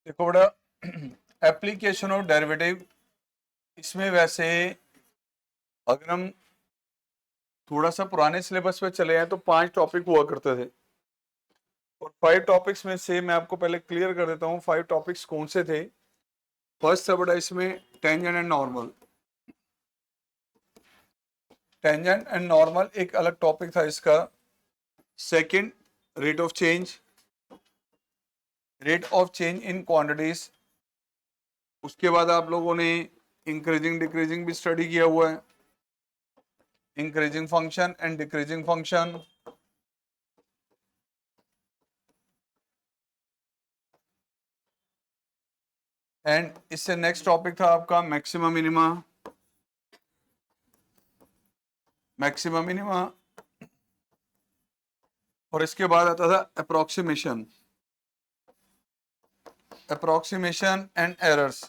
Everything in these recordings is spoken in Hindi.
देखो बड़ा एप्लीकेशन ऑफ डेरिवेटिव, इसमें वैसे अगर हम थोड़ा सा पुराने सिलेबस पे चले हैं तो 5 टॉपिक हुआ करते थे और 5 टॉपिक्स में से मैं आपको पहले क्लियर कर देता हूँ 5 टॉपिक्स कौन से थे। फर्स्ट था बड़ा इसमें tangent and normal. Tangent and normal एक अलग टॉपिक था इसका। Second, rate of change, rate of change in quantities. उसके बाद आप लोगों ने इंक्रीजिंग डिक्रीजिंग भी स्टडी किया हुआ है, increasing function and decreasing function. And इससे नेक्स्ट टॉपिक था आपका मैक्सिमम मिनिमा। मैक्सिमम मिनिमा और इसके बाद आता था अप्रोक्सीमेशन, अप्रोक्सीमेशन एंड एरर्स।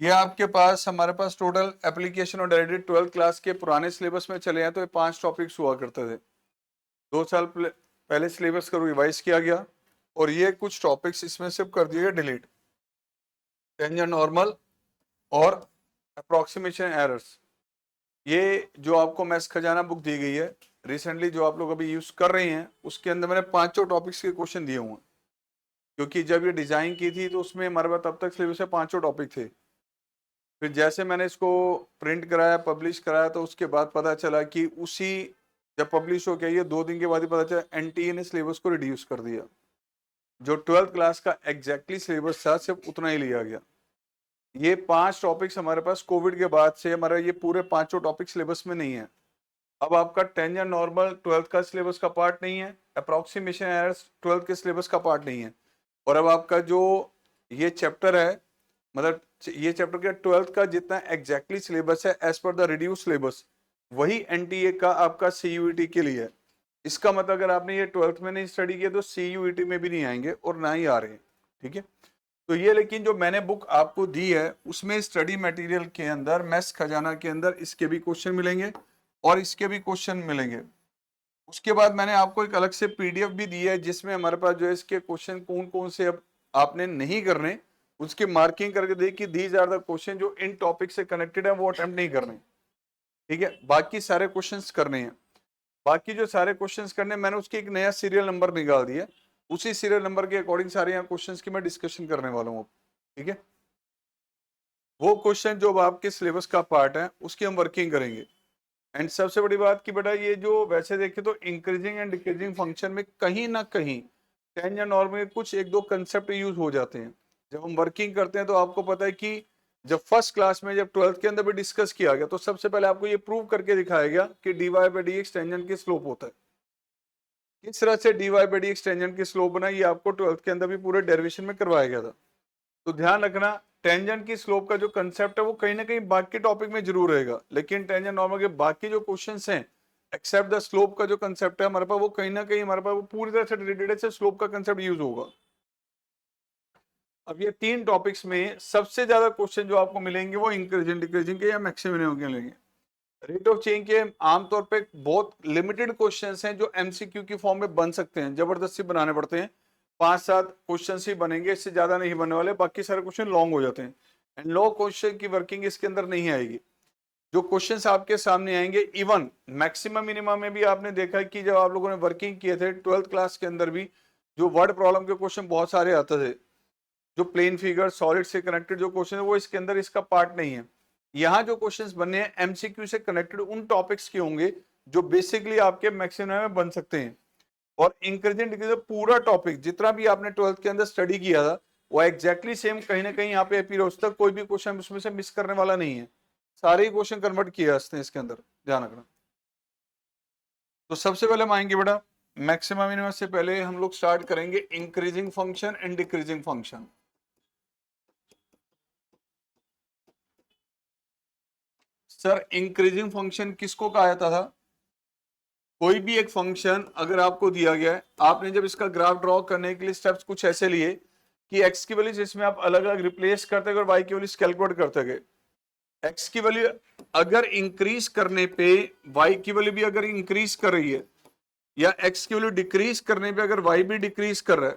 ये आपके पास हमारे पास टोटल एप्लीकेशन और डेरिवेटिव 12th क्लास के पुराने सिलेबस में चले हैं तो ये 5 टॉपिक्स हुआ करते थे। 2 साल पहले सिलेबस को रिवाइज किया गया और ये कुछ टॉपिक्स इसमें से कर दिए गए डिलीट। टेंजेंट नॉर्मल और अप्रोक्सीमेशन एरर्स, ये जो आपको मैथ्स खजाना बुक दी गई है रिसेंटली जो आप लोग अभी यूज कर रहे हैं, उसके अंदर मैंने 5 टॉपिक्स के क्वेश्चन दिए हुए हैं, क्योंकि जब ये डिजाइन की थी तो उसमें हमारे पास तब तक सिलेबस में 5 टॉपिक थे। फिर जैसे मैंने इसको प्रिंट कराया, पब्लिश कराया, तो उसके बाद पता चला कि उसी जब पब्लिश हो गया ये 2 दिन के बाद ही पता चला एनटीए ने सिलेबस को रिड्यूस कर दिया। जो 12th क्लास का एग्जैक्टली सिलेबस था सिर्फ उतना ही लिया गया। ये 5 टॉपिक्स हमारे पास कोविड के बाद से हमारा ये पूरे 5 टॉपिक सिलेबस में नहीं है। अब आपका टेंजेंट नॉर्मल 12th का सिलेबस का पार्ट नहीं है, अप्रोक्सीमेशन एरर्स 12th के सिलेबस का पार्ट नहीं है। और अब आपका जो ये चैप्टर है, मतलब ये चैप्टर का 12th का जितना एग्जैक्टली सिलेबस है as per the reduce syllabus, वही एनटीए का आपका सीयूईटी के लिए है। इसका मतलब अगर आपने ये 12th में नहीं स्टडी किया तो सीयूईटी में भी नहीं आएंगे और ना ही आ रहे हैं, ठीक है। तो ये लेकिन जो मैंने बुक आपको दी है उसमें स्टडी मटेरियल के अंदर मैथ्स खजाना के अंदर इसके भी क्वेश्चन मिलेंगे और इसके भी क्वेश्चन मिलेंगे। उसके बाद मैंने आपको एक अलग से पीडीएफ भी दी है जिसमें हमारे पास जो है इसके क्वेश्चन कौन कौन से अब आपने नहीं करने, उसकी मार्किंग करके देखिए दीज आर द क्वेश्चन जो इन टॉपिक से कनेक्टेड है वो अटेम्प्ट नहीं करने, ठीक है। बाकी सारे क्वेश्चंस करने हैं। बाकी जो सारे क्वेश्चंस करने मैंने उसके एक नया सीरियल नंबर निकाल दिया, उसी सीरियल नंबर के अकॉर्डिंग सारे यहाँ क्वेश्चंस की मैं डिस्कशन करने वाला हूँ, ठीक है। वो क्वेश्चन जो आपके सिलेबस का पार्ट है उसकी हम वर्किंग करेंगे। एंड सबसे बड़ी बात कि बेटा ये जो वैसे देखे तो इंक्रीजिंग एंड डिक्रीजिंग फंक्शन में कहीं ना कहीं टेंजेंट नॉर्मल में कुछ एक दो कंसेप्ट यूज हो जाते हैं। जब हम वर्किंग करते हैं तो आपको पता है कि जब फर्स्ट क्लास में जब 12th के अंदर भी डिस्कस किया गया तो सबसे पहले आपको ये प्रूव करके दिखाया गया कि dy by D x tangent की स्लोप होता है। किस तरह से dy by D x tangent की स्लोप बना ये आपको 12th के अंदर भी पूरे डेरिवेशन में करवाया गया था। तो ध्यान रखना टेंजेंट की स्लोप का जो कंसेप्ट है वो कहीं ना कहीं बाकी टॉपिक में जरूर रहेगा, लेकिन टेंजेंट नॉर्मल के बाकी जो क्वेश्चंस हैं एक्सेप्ट द स्लोप का जो कंसेप्ट है हमारे पास वो कहीं ना कहीं हमारे पास वो पूरी तरह से रिलेटेड से स्लोप का कंसेप्ट यूज होगा। अब ये 3 टॉपिक्स में सबसे ज्यादा क्वेश्चन जो आपको मिलेंगे वो इंक्रीजिंग डिक्रीजिंग के या मैक्सिमम के मिलेंगे। रेट ऑफ चेंज के आमतौर पे बहुत लिमिटेड क्वेश्चंस हैं जो एमसीक्यू की फॉर्म में बन सकते हैं, जबरदस्ती बनाने पड़ते हैं। 5-7 क्वेश्चन ही बनेंगे, इससे ज्यादा नहीं बनने वाले, बाकी सारे क्वेश्चन लॉन्ग हो जाते हैं। एंड लॉन्ग क्वेश्चन की वर्किंग इसके अंदर नहीं आएगी। जो क्वेश्चंस आपके सामने आएंगे इवन मैक्सिमम मिनिमम में भी आपने देखा कि जब आप लोगों ने वर्किंग किए थे 12th क्लास के अंदर भी जो वर्ड प्रॉब्लम के क्वेश्चन बहुत सारे आते थे, जो प्लेन फिगर सॉलिड से कनेक्टेड जो क्वेश्चन है वो इसके अंदर इसका पार्ट नहीं है। यहाँ जो क्वेश्चंस बनने हैं एमसीक्यू से कनेक्टेड उन टॉपिक्स के होंगे जो बेसिकली आपके मैक्सिमम में बन सकते हैं। और इंक्रीजिंग डिक्रीजिंग पूरा टॉपिक जितना भी आपने 12th के अंदर स्टडी किया था वो एग्जैक्टली सेम कहीं ना कहीं यहाँ पे अपीयर होता है, कोई भी क्वेश्चन उसमें से मिस करने वाला नहीं है, सारे ही क्वेश्चन कन्वर्ट किए जाते हैं इसके अंदर, ध्यान रखना। तो सबसे पहले हम आएंगे बेटा मैक्सिमम मिनिमम से पहले हम लोग स्टार्ट करेंगे increasing function and decreasing function. Sir increasing function किसको कहा जाता था? कोई भी एक फंक्शन अगर आपको दिया गया है, आपने जब इसका ग्राफ ड्रॉ करने के लिए स्टेप्स कुछ ऐसे लिए कि एक्स की वैल्यू इसमें आप अलग अलग रिप्लेस करते गए और वाई की वैल्यू कैलकुलेट करते गए। एक्स की वैल्यू अगर इंक्रीज करने पे वाई की वैल्यू भी अगर इंक्रीज कर रही है या एक्स की वैल्यू डिक्रीज करने पे अगर वाई भी डिक्रीज कर रहा है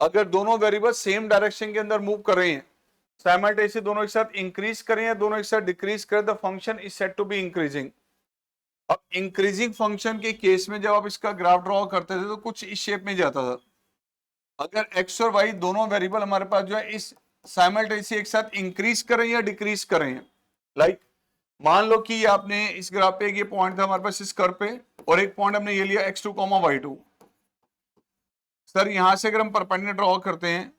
अगर दोनों वेरिएबल सेम डायरेक्शन के अंदर मूव कर रहे हैं, साइमल्टेनियसली दोनों एक साथ इंक्रीज करें या दोनों एक साथ डिक्रीज करें, the function is said to be increasing. अब इंक्रीजिंग फंक्शन के केस में जब आप इसका ग्राफ ड्रॉ करते थे तो कुछ इस शेप में जाता था। अगर एक्स और वाई दोनों वेरिएबल हमारे पास जो है इस साइमल्टेनियसली एक साथ इंक्रीज करें या डिक्रीज करें, लाइक मान लो कि आपने इस ग्राफ पे ये पॉइंट था हमारे पास इस कर्व पे, और एक पॉइंट हमने ये लिया x2, y2। सर यहां से अगर हम परपेंडिकुलर ड्रॉ करते हैं,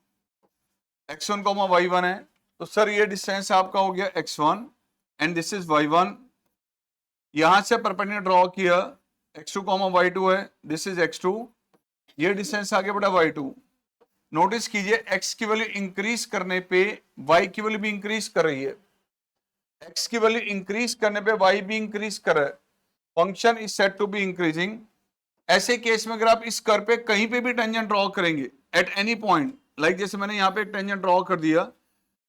x1, y1 है, तो सर ये डिस्टेंस आपका हो गया x1 and this is y1। यहां से परपेंडिकुलर ड्रॉ किया, x2, y2 है, दिस इज x2, ये डिस्टेंस आ गया बेटा y2। नोटिस कीजिए x की वैल्यू इंक्रीज करने पे y की वैल्यू भी इंक्रीज कर रही है, x की वैल्यू इंक्रीज करने पे y भी इंक्रीज कर रहा है, function is said to be increasing. ऐसे केस में अगर आप इस कर्व पे कहीं पे भी टेंजेंट ड्रॉ करेंगे एट एनी पॉइंट, लाइक जैसे मैंने यहाँ पे एक टेंजेंट ड्रॉ कर दिया,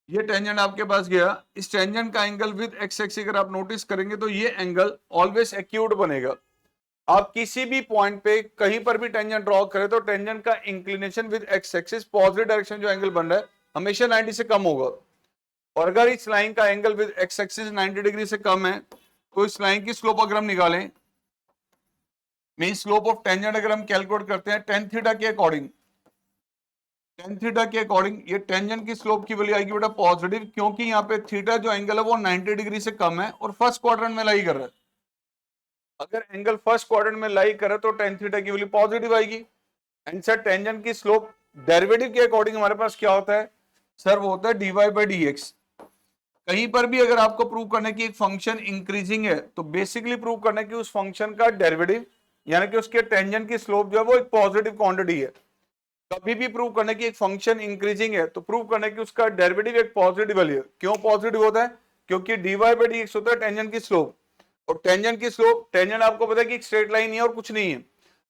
ये टेंजेंट आपके पास गया, इस टेंजेंट का एंगल विद एक्स एक्सिस अगर आप नोटिस करेंगे तो ये एंगल ऑलवेज एक्यूट बनेगा। आप किसी भी पॉइंट पे कहीं पर भी टेंजेंट ड्रॉ करें तो टेंजेंट का inclination with x axis positive direction जो एंगल बन रहा है हमेशा 90 से कम होगा। और अगर इस लाइन का angle with x axis 90 degree से कम है तो इस लाइन की स्लोप अगर हम निकालें, मीन स्लोप ऑफ टेंजेंट अगर हम कैलकुलेट करते हैं tan थीटा के अकॉर्डिंग, tan थीटा के अकॉर्डिंग ये टेंजेंट की स्लोप की वैल्यू आएगी बेटा पॉजिटिव, क्योंकि यहाँ पे थीटा जो एंगल है वो 90 डिग्री से कम है और फर्स्ट क्वाड्रेंट में लाई कर रहा है। अगर एंगल फर्स्ट क्वाड्रेंट में लाई करे तो tan थीटा की वैल्यू पॉजिटिव आएगी। एंड सर टेंजेंट की स्लोप डेरिवेटिव के अकॉर्डिंग हमारे पास क्या होता है सर, वो होता है dy बाई dx। कहीं पर भी अगर आपको प्रूव करने की एक फंक्शन इंक्रीजिंग है तो बेसिकली प्रूव करने की उस फंक्शन का डेरिवेटिव यानी कि उसके टेंजेंट की स्लोप जो है वो एक पॉजिटिव क्वांटिटी है। कभी भी प्रूव करने की एक फंक्शन इंक्रीजिंग है तो प्रूव करने की उसका डेरिवेटिव एक पॉजिटिव वैल्यू है। क्यों पॉजिटिव होता है? क्योंकि dy बाई dx होता है टेंजेंट की स्लोप, और टेंजेंट की स्लोप, टेंजेंट आपको पता है कि एक स्ट्रेट लाइन ही है और कुछ नहीं है,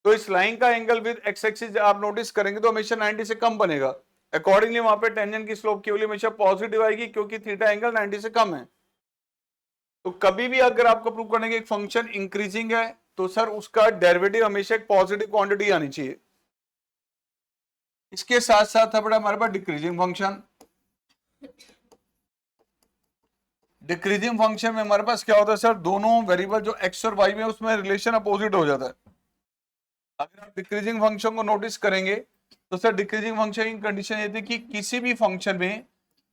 तो इस लाइन का एंगल विद एक्स एक्सिस आप नोटिस करेंगे तो हमेशा 90 से कम बनेगा। अकॉर्डिंगली वहां पे टेंजेंट की स्लोप की वैल्यू हमेशा पॉजिटिव आएगी क्योंकि थीटा एंगल 90 से कम है। तो कभी भी अगर आपको प्रूव करने की एक फंक्शन इंक्रीजिंग है तो सर उसका डेरिवेटिव हमेशा एक पॉजिटिव क्वांटिटी आनी चाहिए। इसके साथ साथ है बड़ा हमारे पास डिक्रीजिंग फंक्शन। डिक्रीजिंग फंक्शन में हमारे पास क्या होता है सर, दोनों वेरिएबल जो एक्स और वाई में उसमें रिलेशन अपोजिट हो जाता है। अगर आप डिक्रीजिंग फंक्शन को नोटिस करेंगे तो सर डिक्रीजिंग फंक्शन की कंडीशन ये थी कि किसी भी फंक्शन में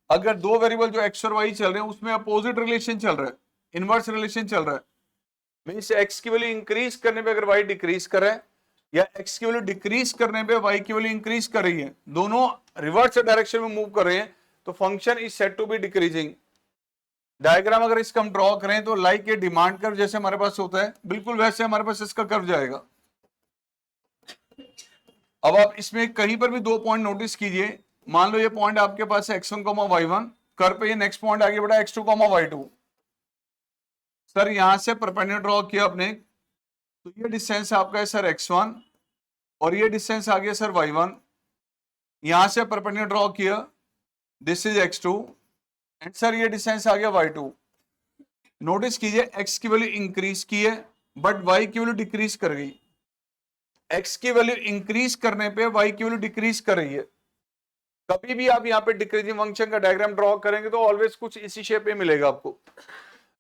अगर दो वेरिएबल जो एक्स और वाई चल रहे हैं उसमें अपोजिट रिलेशन चल रहा है, इनवर्स रिलेशन चल रहा है, मींस एक्स की वैल्यू इंक्रीज करने पे अगर वाई डिक्रीज कर रहा है या एक्स की वैल्यू डिक्रीज करने पे वाई की वैल्यू इंक्रीज कर रही है, दोनों रिवर्स डायरेक्शन में मूव कर रहे हैं, तो function is said to be decreasing. Diagram अगर इसका हम ड्रॉ करें तो लाइक ये डिमांड कर्व जैसे हमारे पास होता है बिल्कुल वैसे हमारे पास इसका कर्व जाएगा। अब आप इसमें कहीं पर भी दो पॉइंट नोटिस कीजिए, मान लो ये पॉइंट आपके पास है x1, y1, कर्व पे ये नेक्स्ट पॉइंट आ गया बेटा x2, y2। सर यहां से परपेंडिकुलर ड्रॉ किया आपने तो ये डिस्टेंस आपका है सर x1 और ये डिस्टेंस आ गया सर y1। यहां से परपेंडिकुलर ड्रॉ किया, this is x2 and sir ये डिस्टेंस आ गया y2। नोटिस कीजिए x की वैल्यू इंक्रीज की है बट y की वैल्यू डिक्रीज कर गई। x की वैल्यू इंक्रीज करने पे y की वैल्यू डिक्रीज कर रही है। कभी भी आप यहाँ पे डिक्रीजिंग फंक्शन का डायग्राम ड्रॉ करेंगे तो ऑलवेज कुछ इसी शेप में मिलेगा आपको।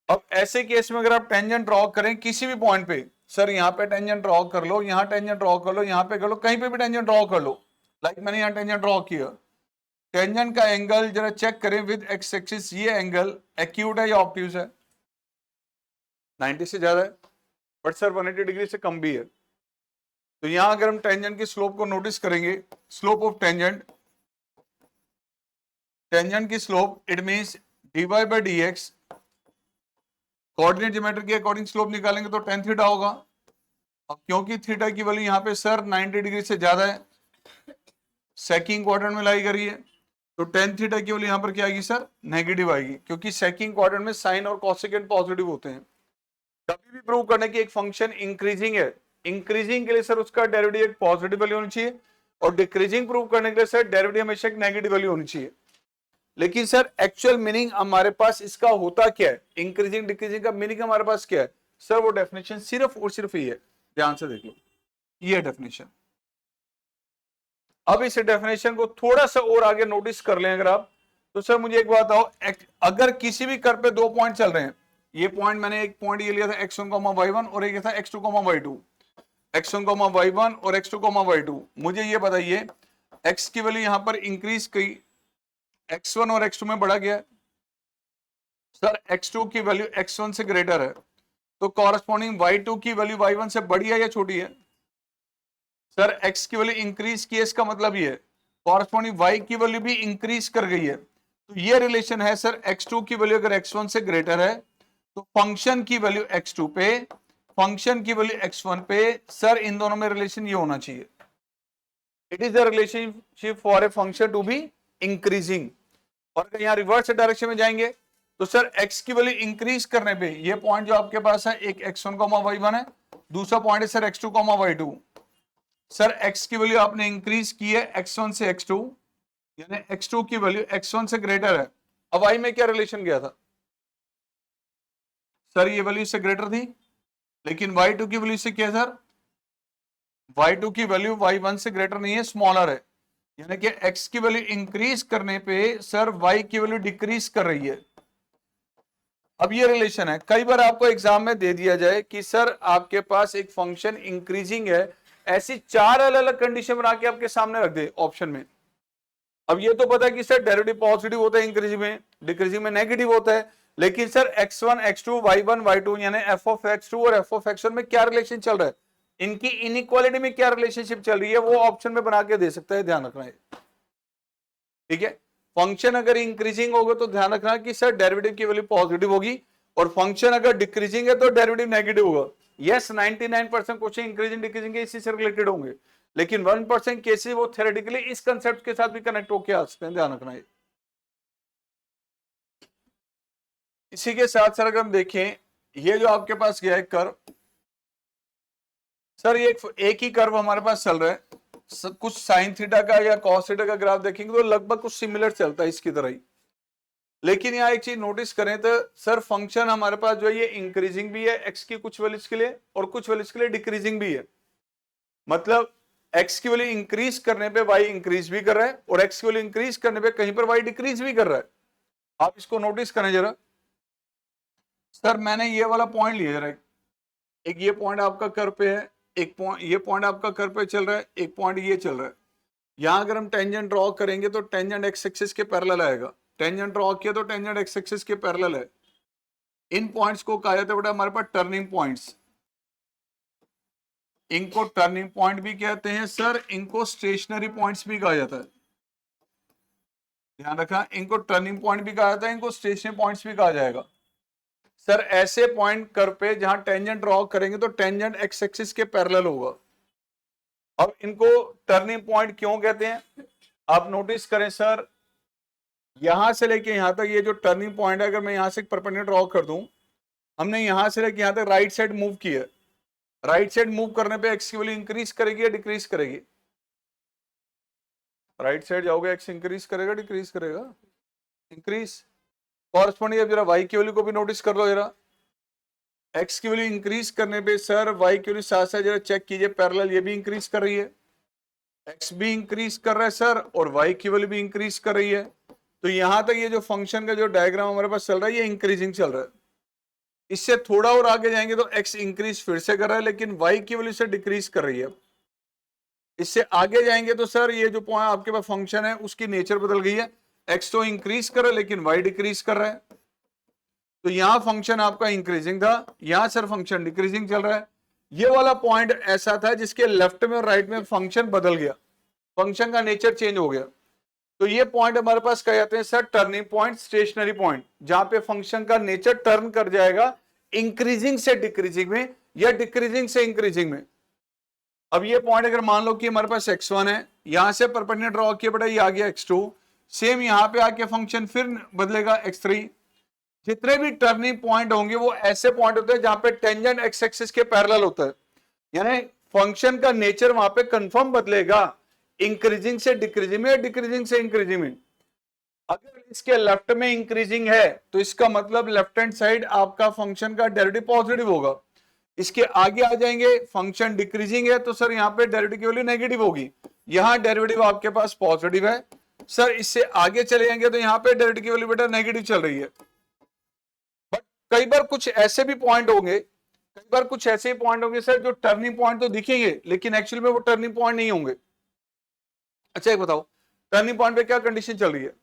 अब ऐसे केस में अगर आप टेंजेंट ड्रॉ करें किसी भी पॉइंट पे, सर यहाँ पे टेंजेंट ड्रॉ कर लो, यहाँ टेंजेंट ड्रॉ कर लो, यहाँ पे कर लो, कहीं पे भी टेंजेंट ड्रॉ कर लो, लाइक मैंने यहाँ टेंजेंट ड्रॉ किया, टेंजेंट का एंगल जरा चेक करें विद एक्स एक्सिस, ये एंगल एक्यूट है या ऑब्ट्यूज है? 90 से ज्यादा है बट सर 180 डिग्री से कम भी है। तो यहां अगर हम टेंजेंट की स्लोप को नोटिस करेंगे, स्लोप ऑफ टेंजेंट, टेंजेंट की slope it means dy by dx, coordinate geometry के अकॉर्डिंग स्लोप निकालेंगे तो tan थीटा होगा। अब क्योंकि थीटा की वैल्यू यहाँ पे सर 90 डिग्री से ज्यादा है, सेकिंग क्वाड्रेंट में लाई करी है, तो tan थीटा की वैल्यू यहाँ पर क्या आएगी सर, नेगेटिव आएगी, क्योंकि सेकिंग क्वाड्रेंट में साइन और कोसेकेंट पॉजिटिव होते हैं। कभी भी प्रूव करने की एक फंक्शन इंक्रीजिंग है, इंक्रीजिंग के लिए सर उसका डेरिवेटिव एक पॉजिटिव वैल्यू होनी चाहिए और डिक्रीजिंग प्रूव करने के लिए सर डेरिवेटिव हमेशा एक नेगेटिव वैल्यू होनी चाहिए। लेकिन सर एक्चुअल मीनिंग हमारे पास इसका होता क्या है, इंक्रीजिंग डिक्रीजिंग का मीनिंग हमारे पास क्या है सर, वो डेफिनेशन सिर्फ और सिर्फ ये है, ध्यान से देख लो, ये डेफिनेशन। अब इस डेफिनेशन को थोड़ा सा और आगे नोटिस कर लें अगर आप, तो सर मुझे एक बात बताओ, अगर किसी भी कर्व पे दो पॉइंट चल रहे हैं, ये पॉइंट मैंने एक पॉइंट ये लिया था x1, y1 और एक था x2, y2, x1, y1 और x2, y2। मुझे ये बताइए x की वैल्यू यहां पर इंक्रीज की, x1 और x2 में बढ़ा गया, सर x2 की वैल्यू x1 से ग्रेटर है, तो कॉरस्पॉन्डिंग y2 की वैल्यू y1 से बड़ी है या छोटी है? सर x की वैल्यू इंक्रीज की है, इसका मतलब ये है कॉरस्पॉन्डिंग y की वैल्यू भी इंक्रीज कर गई है। तो ये रिलेशन है सर, x2 की वैल्यू अगर x1 से ग्रेटर है तो फंक्शन की वैल्यू x2 पे, फंक्शन की वैल्यू x1 पे, सर इन दोनों में रिलेशन ये होना चाहिए। It is the relationship for a function to be increasing. और अगर यहाँ रिवर्स डायरेक्शन में जाएंगे तो सर x की वैल्यू इंक्रीज करने पे ये पॉइंट जो आपके पास है, एक x1, y1 है, दूसरा पॉइंट है sir x2, y2। Sir x की वैल्यू आपने इंक्रीज की है x1 से x2, यानी x2 की वैल्यू x1 से ग्रेटर है। अब y में क्या रिलेशन गया था? सर ये वैल्यू से ग्रेटर थी, लेकिन y2 की वैल्यू से क्या सर? y2 की वैल्यू y1 से ग्रेटर नहीं है, स्मॉलर है, यानी कि x की वैल्यू इंक्रीज करने पे सर y की वैल्यू डिक्रीज कर रही है। अब ये रिलेशन है, कई बार आपको एग्जाम में दे दिया जाए कि सर आपके पास एक फंक्शन इंक्रीजिंग है, ऐसी चार अलग अलग कंडीशन बना के आपके सामने रख दे ऑप्शन में। अब ये तो पता है कि सर डेरिवेटिव पॉजिटिव होता है इंक्रीजिंग में, डिक्रीजिंग में नेगेटिव होता है, लेकिन sir x1, x2, y1, y2 यानी f ऑफ x2 और f ऑफ x1 में क्या रिलेशन चल रहा है, इनकी इनइक्वालिटी में क्या रिलेशनशिप चल रही है, वो ऑप्शन में बना के दे सकता है, ध्यान रखना है। ठीक है, फंक्शन अगर इंक्रीजिंग होगा तो ध्यान रखना कि सर डेरिवेटिव की वैल्यू पॉजिटिव होगी, और फंक्शन अगर डिक्रीजिंग है तो डेरिवेटिव नेगेटिव होगा। यस, 99% क्वेश्चन इंक्रीजिंग डिक्रीजिंग के इसी से रिलेटेड होंगे, लेकिन 1% केसेस वो थ्योरेटिकली इस कंसेप्ट के साथ भी कनेक्ट होकर आ सकते हैं, ध्यान रखना है। इसी के साथ सर अगर हम देखें, ये जो आपके पास गया है कर्व, सर ये एक ही कर्व हमारे पास चल रहा है, कुछ साइन थीटा का या कॉस थीटा का ग्राफ देखेंगे तो लगभग कुछ सिमिलर चलता है इसकी तरह ही। लेकिन यहाँ एक चीज नोटिस करें तो सर फंक्शन हमारे पास जो है ये इंक्रीजिंग भी है x की कुछ वैल्यूज के लिए, और कुछ वैल्यूज के लिए डिक्रीजिंग भी है। मतलब x की वैल्यू इंक्रीज करने पे y इंक्रीज भी कर रहा है, और x की वैल्यू इंक्रीज करने पे कहीं पर y डिक्रीज भी कर रहा है। आप इसको नोटिस करें जरा। सर मैंने ये वाला पॉइंट लिया जरा, एक ये पॉइंट आपका कर्व पे है, एक पॉइंट ये पॉइंट आपका कर्व पे चल रहा है, एक पॉइंट ये चल रहा है। यहां अगर हम टेंजेंट ड्रॉ करेंगे तो टेंजेंट एक्स एक्सिस के पैरेलल आएगा, टेंजेंट ड्रॉ किया तो टेंजेंट एक्स एक्सिस के पैरेलल है। इन पॉइंट्स को कहा जाता है बेटा हमारे पास टर्निंग पॉइंट्स, इनको टर्निंग पॉइंट भी कहते हैं सर, इनको स्टेशनरी पॉइंट्स भी कहा जाता है, ध्यान रखना, इनको टर्निंग पॉइंट भी कहा जाता है, इनको स्टेशनरी पॉइंट्स भी कहा जाएगा। सर ऐसे पॉइंट कर्व पे जहां टेंजेंट ड्रॉ करेंगे तो टेंजेंट एक्स एक्सिस के पैरेलल होगा। अब इनको टर्निंग पॉइंट क्यों कहते हैं, आप नोटिस करें सर, यहां से लेके यहां तक ये जो टर्निंग पॉइंट है, अगर मैं यहां से एक परपेंडिकुलर ड्रॉ कर दूं, हमने यहां से लेके यहां तक राइट साइड मूव किया, राइट साइड मूव करने पे एक्स की वैल्यू इंक्रीज करेगी या डिक्रीज करेगी? राइट साइड जाओगे एक्स इंक्रीज करेगा डिक्रीज करेगा? इंक्रीज। कॉरस्पॉन्डिंग अब जरा वाई की वैल्यू को भी नोटिस कर लो जरा, एक्स की वैल्यू इंक्रीज करने पे सर वाई की वैल्यू साथ साथ जरा चेक कीजिए, पैरेलल ये भी इंक्रीज कर रही है, एक्स भी इंक्रीज कर रहा है सर, और वाई की वैल्यू भी इंक्रीज कर रही है। तो यहां तक ये जो फंक्शन का जो डायग्राम हमारे पास चल रहा है ये इंक्रीजिंग चल रहा है। इससे थोड़ा और आगे जाएंगे तो एक्स इंक्रीज फिर से कर रहा है, लेकिन वाई की वैल्यू से डिक्रीज कर रही है। इससे आगे जाएंगे तो सर ये जो पॉइंट आपके पास फंक्शन है उसकी नेचर बदल गई है, एक्स तो इंक्रीज कर रहा है लेकिन वाई डिक्रीज कर रहा है। तो यहां फंक्शन आपका इंक्रीजिंग था, यहां सर फंक्शन डिक्रीजिंग चल रहा है। ये वाला पॉइंट ऐसा था जिसके लेफ्ट में और राइट में फंक्शन बदल गया, फंक्शन का नेचर चेंज हो गया। तो ये पॉइंट हमारे पास कह जाते हैं sir turning point, stationary point, जहां पे फंक्शन का नेचर टर्न कर जाएगा इंक्रीजिंग से डिक्रीजिंग में या डिक्रीजिंग से इंक्रीजिंग में। अब ये पॉइंट अगर मान लो कि हमारे पास x1 है, यहां से परपेंडिकुलर ड्रॉ किया बेटा ये आ गया x2, सेम यहां पे आके फंक्शन फिर बदलेगा x3। जितने भी टर्निंग पॉइंट होंगे वो ऐसे पॉइंट होते हैं जहां पे टेंजेंट एक्स एक्सिस के पैरेलल होता है, यानी फंक्शन का नेचर वहां पे कंफर्म बदलेगा इंक्रीजिंग से डिक्रीजिंग में, डिक्रीजिंग से इंक्रीजिंग में। अगर इसके लेफ्ट में इंक्रीजिंग है तो इसका मतलब लेफ्ट हैंड साइड आपका फंक्शन का डेरिवेटिव पॉजिटिव होगा। इसके आगे आ जाएंगे फंक्शन डिक्रीजिंग है तो सर यहाँ पे डेरिवेटिव की वैल्यू नेगेटिव होगी। यहां डेरिवेटिव आपके पास पॉजिटिव है सर, इससे आगे चले जाएंगे तो यहां पे डेरिवेटिव की वैल्यू बेटा नेगेटिव चल रही है। बट कई बार कुछ ऐसे भी पॉइंट होंगे, कई बार कुछ ऐसे ही पॉइंट होंगे सर जो टर्निंग पॉइंट तो दिखेंगे लेकिन एक्चुअल में वो टर्निंग पॉइंट नहीं होंगे। अच्छा एक बताओ, टर्निंग पॉइंट पे क्या कंडीशन चल रही है,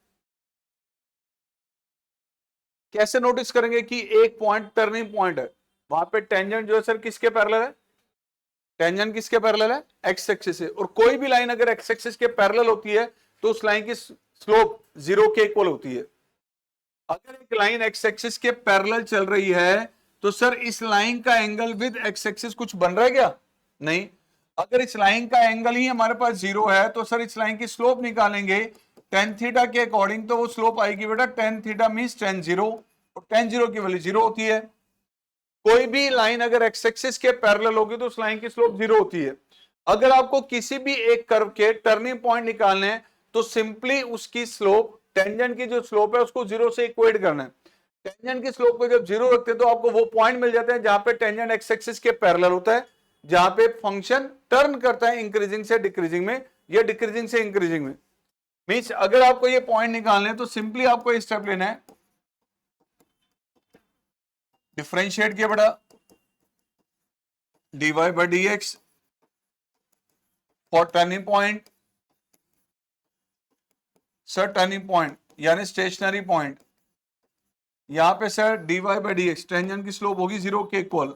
कैसे नोटिस करेंगे कि एक पॉइंट टर्निंग पॉइंट है, वहां पे टेंजेंट जो है सर किसके पैरेलल है, टेंजेंट किसके पैरेलल है, एक्स एक्सिस से। और कोई भी लाइन अगर एक्स एक्सिस के पैरेलल होती है तो उस लाइन की स्लोप 0 के इक्वल होती है। अगर एक लाइन एक्स एक्सिस के पैरेलल चल रही है तो सर इस लाइन का एंगल विद एक्स एक्सिस कुछ बन रहा है क्या, नहीं। अगर इस लाइन का एंगल ही हमारे पास 0 है तो सर इस लाइन की स्लोप निकालेंगे टेन थीटा के अकॉर्डिंग, तो वो स्लोप आएगी बेटा tan theta means ten zero, और टेन जीरो की वैल्यू 0 होती है। कोई भी लाइन अगर एक्स एक्सिस के पैरेलल होगी तो उस लाइन की स्लोप 0 होती है। अगर आपको किसी भी एक कर्व के टर्निंग पॉइंट निकालने हैं तो सिंपली उसकी स्लोप, टेंजेंट की जो स्लोप है उसको 0 से इक्वेट करना है। टेंजेंट की स्लोप को जब 0 रखते हैं तो आपको वो पॉइंट मिल जाते हैं जहां पे टेंजेंट एक्स एक्सिस के पैरेलल होता है, जहां पे फंक्शन टर्न करता है इंक्रीजिंग से डिक्रीजिंग में या डिक्रीजिंग से इंक्रीजिंग में। मींस अगर आपको ये पॉइंट निकालने हैं तो सिंपली आपको स्टेप लेना है, डिफरेंशिएट किया बेटा dy by dx for turning point, sir turning point यानी स्टेशनरी पॉइंट, यहां पे sir dy by dx tangent की स्लोप होगी 0 के इक्वल।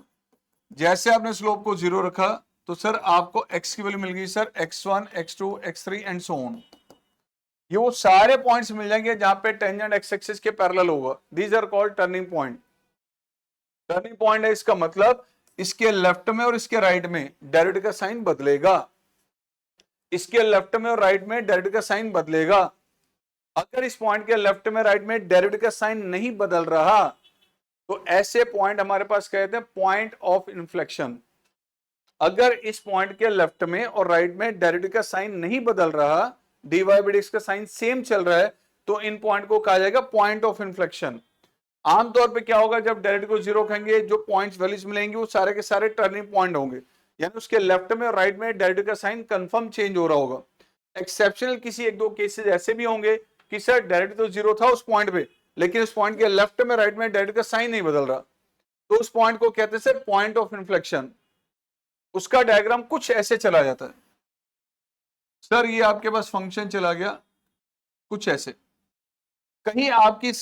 जैसे आपने स्लोप को 0 रखा तो सर आपको x की वैल्यू मिल गई sir x1 x2 x3 and so on. ये वो सारे पॉइंट्स मिल जाएंगे जहां पे टेंजेंट एक्स एक्सिस के पैरेलल होगा, these are called turning point. Turning point है इसका मतलब इसके लेफ्ट में और इसके राइट में डेरिवेटिव का साइन बदलेगा, इसके लेफ्ट में और राइट में डेरिवेटिव का साइन बदलेगा। अगर इस पॉइंट के लेफ्ट में राइट में डेरिवेटिव का साइन नहीं बदल रहा तो ऐसे पॉइंट हमारे पास कहते हैं पॉइंट ऑफ इन्फ्लेक्शन। अगर इस पॉइंट के लेफ्ट में और राइट में डेरिवेटिव का साइन नहीं बदल रहा, dy by dx का साइन सेम चल रहा है, तो इन पॉइंट को कहा जाएगा पॉइंट ऑफ इन्फ्लेक्शन। आमतौर पे क्या होगा, जब डेरिवेटिव को 0 कहेंगे जो पॉइंट्स वैल्यूज मिलेंगे वो सारे के सारे टर्निंग पॉइंट होंगे, यानी उसके लेफ्ट में और राइट में डेरिवेटिव का साइन कंफर्म चेंज हो रहा होगा। एक्सेप्शनल किसी एक दो केसेस ऐसे भी होंगे कि सर डेरिवेटिव तो 0 था उस पॉइंट पे, लेकिन उस पॉइंट के लेफ्ट में राइट में डेरिवेटिव का साइन नहीं बदल रहा, तो उस पॉइंट को कहते हैं सर पॉइंट ऑफ इन्फ्लेक्शन। उसका डायग्राम कुछ ऐसे चला जाता है, सर ये आपके पास फंक्शन चला गया कुछ ऐसे, कहीं आपकी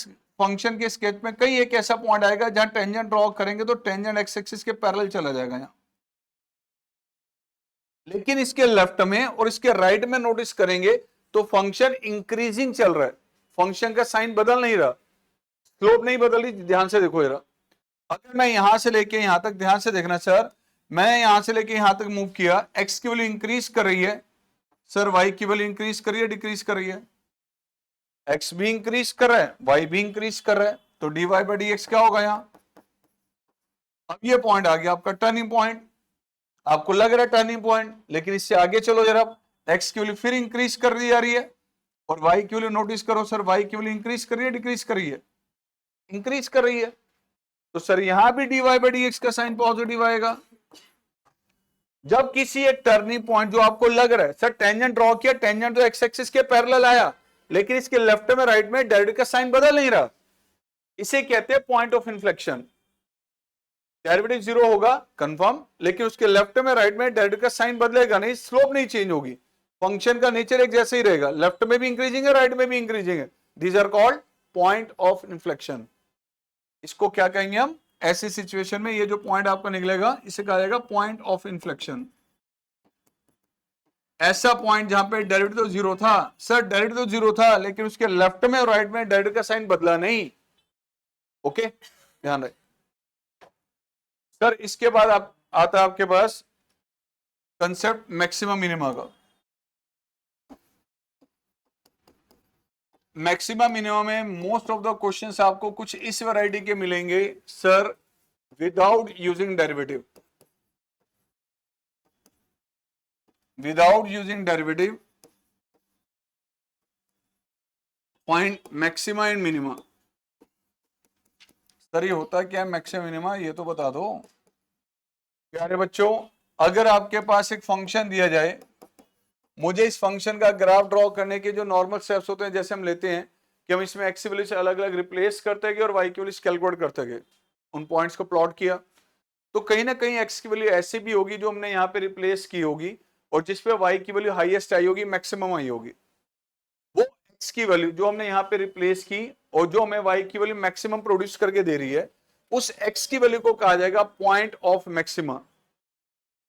फंक्शन के स्केच में कहीं एक ऐसा पॉइंट आएगा जहां टेंजेंट ड्रॉ करेंगे तो टेंजेंट एक्स एक्सिस के पैरेलल चला जाएगा यहां, लेकिन इसके लेफ्ट में और इसके राइट में नोटिस करेंगे तो फंक्शन इंक्रीजिंग चल रहा है, फंक्शन का साइन बदल नहीं रहा, स्लोप नहीं बदल रही। ध्यान से देखो जरा, अगर मैं यहां से लेके यहां तक, ध्यान से देखना सर, मैं यहां से लेके यहां तक मूव किया, एक्स की वैल्यू इंक्रीज कर रही है सर, वाई की वैल्यू इंक्रीज कर रही है डिक्रीज कर रही है, एक्स भी इंक्रीज कर रहा है वाई भी इंक्रीज कर रहा है, तो dy by dx क्या होगा यहां। अब ये पॉइंट आ गया आपका टर्निंग पॉइंट, आपको लग रहा है टर्निंग पॉइंट, लेकिन इससे आगे चलो जरा, एक्स की वैल्यू फिर इंक्रीज कर दी जा रही है और वाई की वैल्यू नोटिस करो सर, वाई की वैल्यू इंक्रीज कर रही है डिक्रीज कर रही है, इंक्रीज कर रही है, तो सर यहां भी dy by dx का साइन पॉजिटिव आएगा। जब किसी एक टर्निंग पॉइंट जो आपको लग रहा है सर टेंजेंट ड्रॉ किया, टेंजेंट तो एक्स एक्सिस के पैरेलल आया, लेकिन इसके लेफ्ट में राइट में डेरिवेटिव का साइन बदल नहीं रहा, इसे कहते हैं पॉइंट ऑफ इन्फ्लेक्शन। डेरिवेटिव 0 होगा कंफर्म, लेकिन उसके लेफ्ट में राइट में डेरिवेटिव का साइन बदलेगा नहीं, स्लोप नहीं चेंज होगी, फंक्शन का नेचर एक जैसे ही रहेगा, लेफ्ट में भी इंक्रीजिंग है राइट में भी इंक्रीजिंग है, these are called point of inflection. इसको क्या कहेंगे हम, ऐसी सिचुएशन में ये जो पॉइंट आपका निकलेगा इसे कहा जाएगा पॉइंट ऑफ इन्फ्लेक्शन। ऐसा पॉइंट जहां पे डेरिवेटिव तो 0 था, सर डेरिवेटिव तो 0 था लेकिन उसके लेफ्ट में और राइट में डेरिवेटिव का साइन बदला नहीं, ओके ध्यान रहे सर। इसके बाद आप आता है आपके पास कंसेप्ट मैक्सिमम मिनिमा का। मैक्सिमम मिनिमा में मोस्ट ऑफ द क्वेश्चंस आपको कुछ इस वैरायटी के मिलेंगे sir, without using derivative, without using derivative find maxima and minima. Sir ये होता क्या है मैक्सिमम मिनिमा, ये तो बता दो प्यारे बच्चों। अगर आपके पास एक फंक्शन दिया जाए मुझे इस फंक्शन का ग्राफ ड्रॉ करने के जो नॉर्मल स्टेप्स होते हैं, जैसे हम लेते हैं कि हम इसमें एक्स की वैल्यू से अलग अलग रिप्लेस करते गए और वाई की वैल्यू से कैलकुलेट करते गए, उन पॉइंट्स को प्लॉट किया, तो कहीं ना कहीं एक्स की वैल्यू ऐसी भी होगी जो हमने यहाँ पे रिप्लेस की होगी और जिसपे वाई की वैल्यू हाईएस्ट आई होगी, मैक्सिमम आई होगी। वो एक्स की वैल्यू जो हमने यहाँ पे रिप्लेस की और जो हमें वाई की वैल्यू मैक्सिमम प्रोड्यूस करके दे रही है, उस एक्स की वैल्यू को कहा जाएगा पॉइंट ऑफ मैक्सिमा।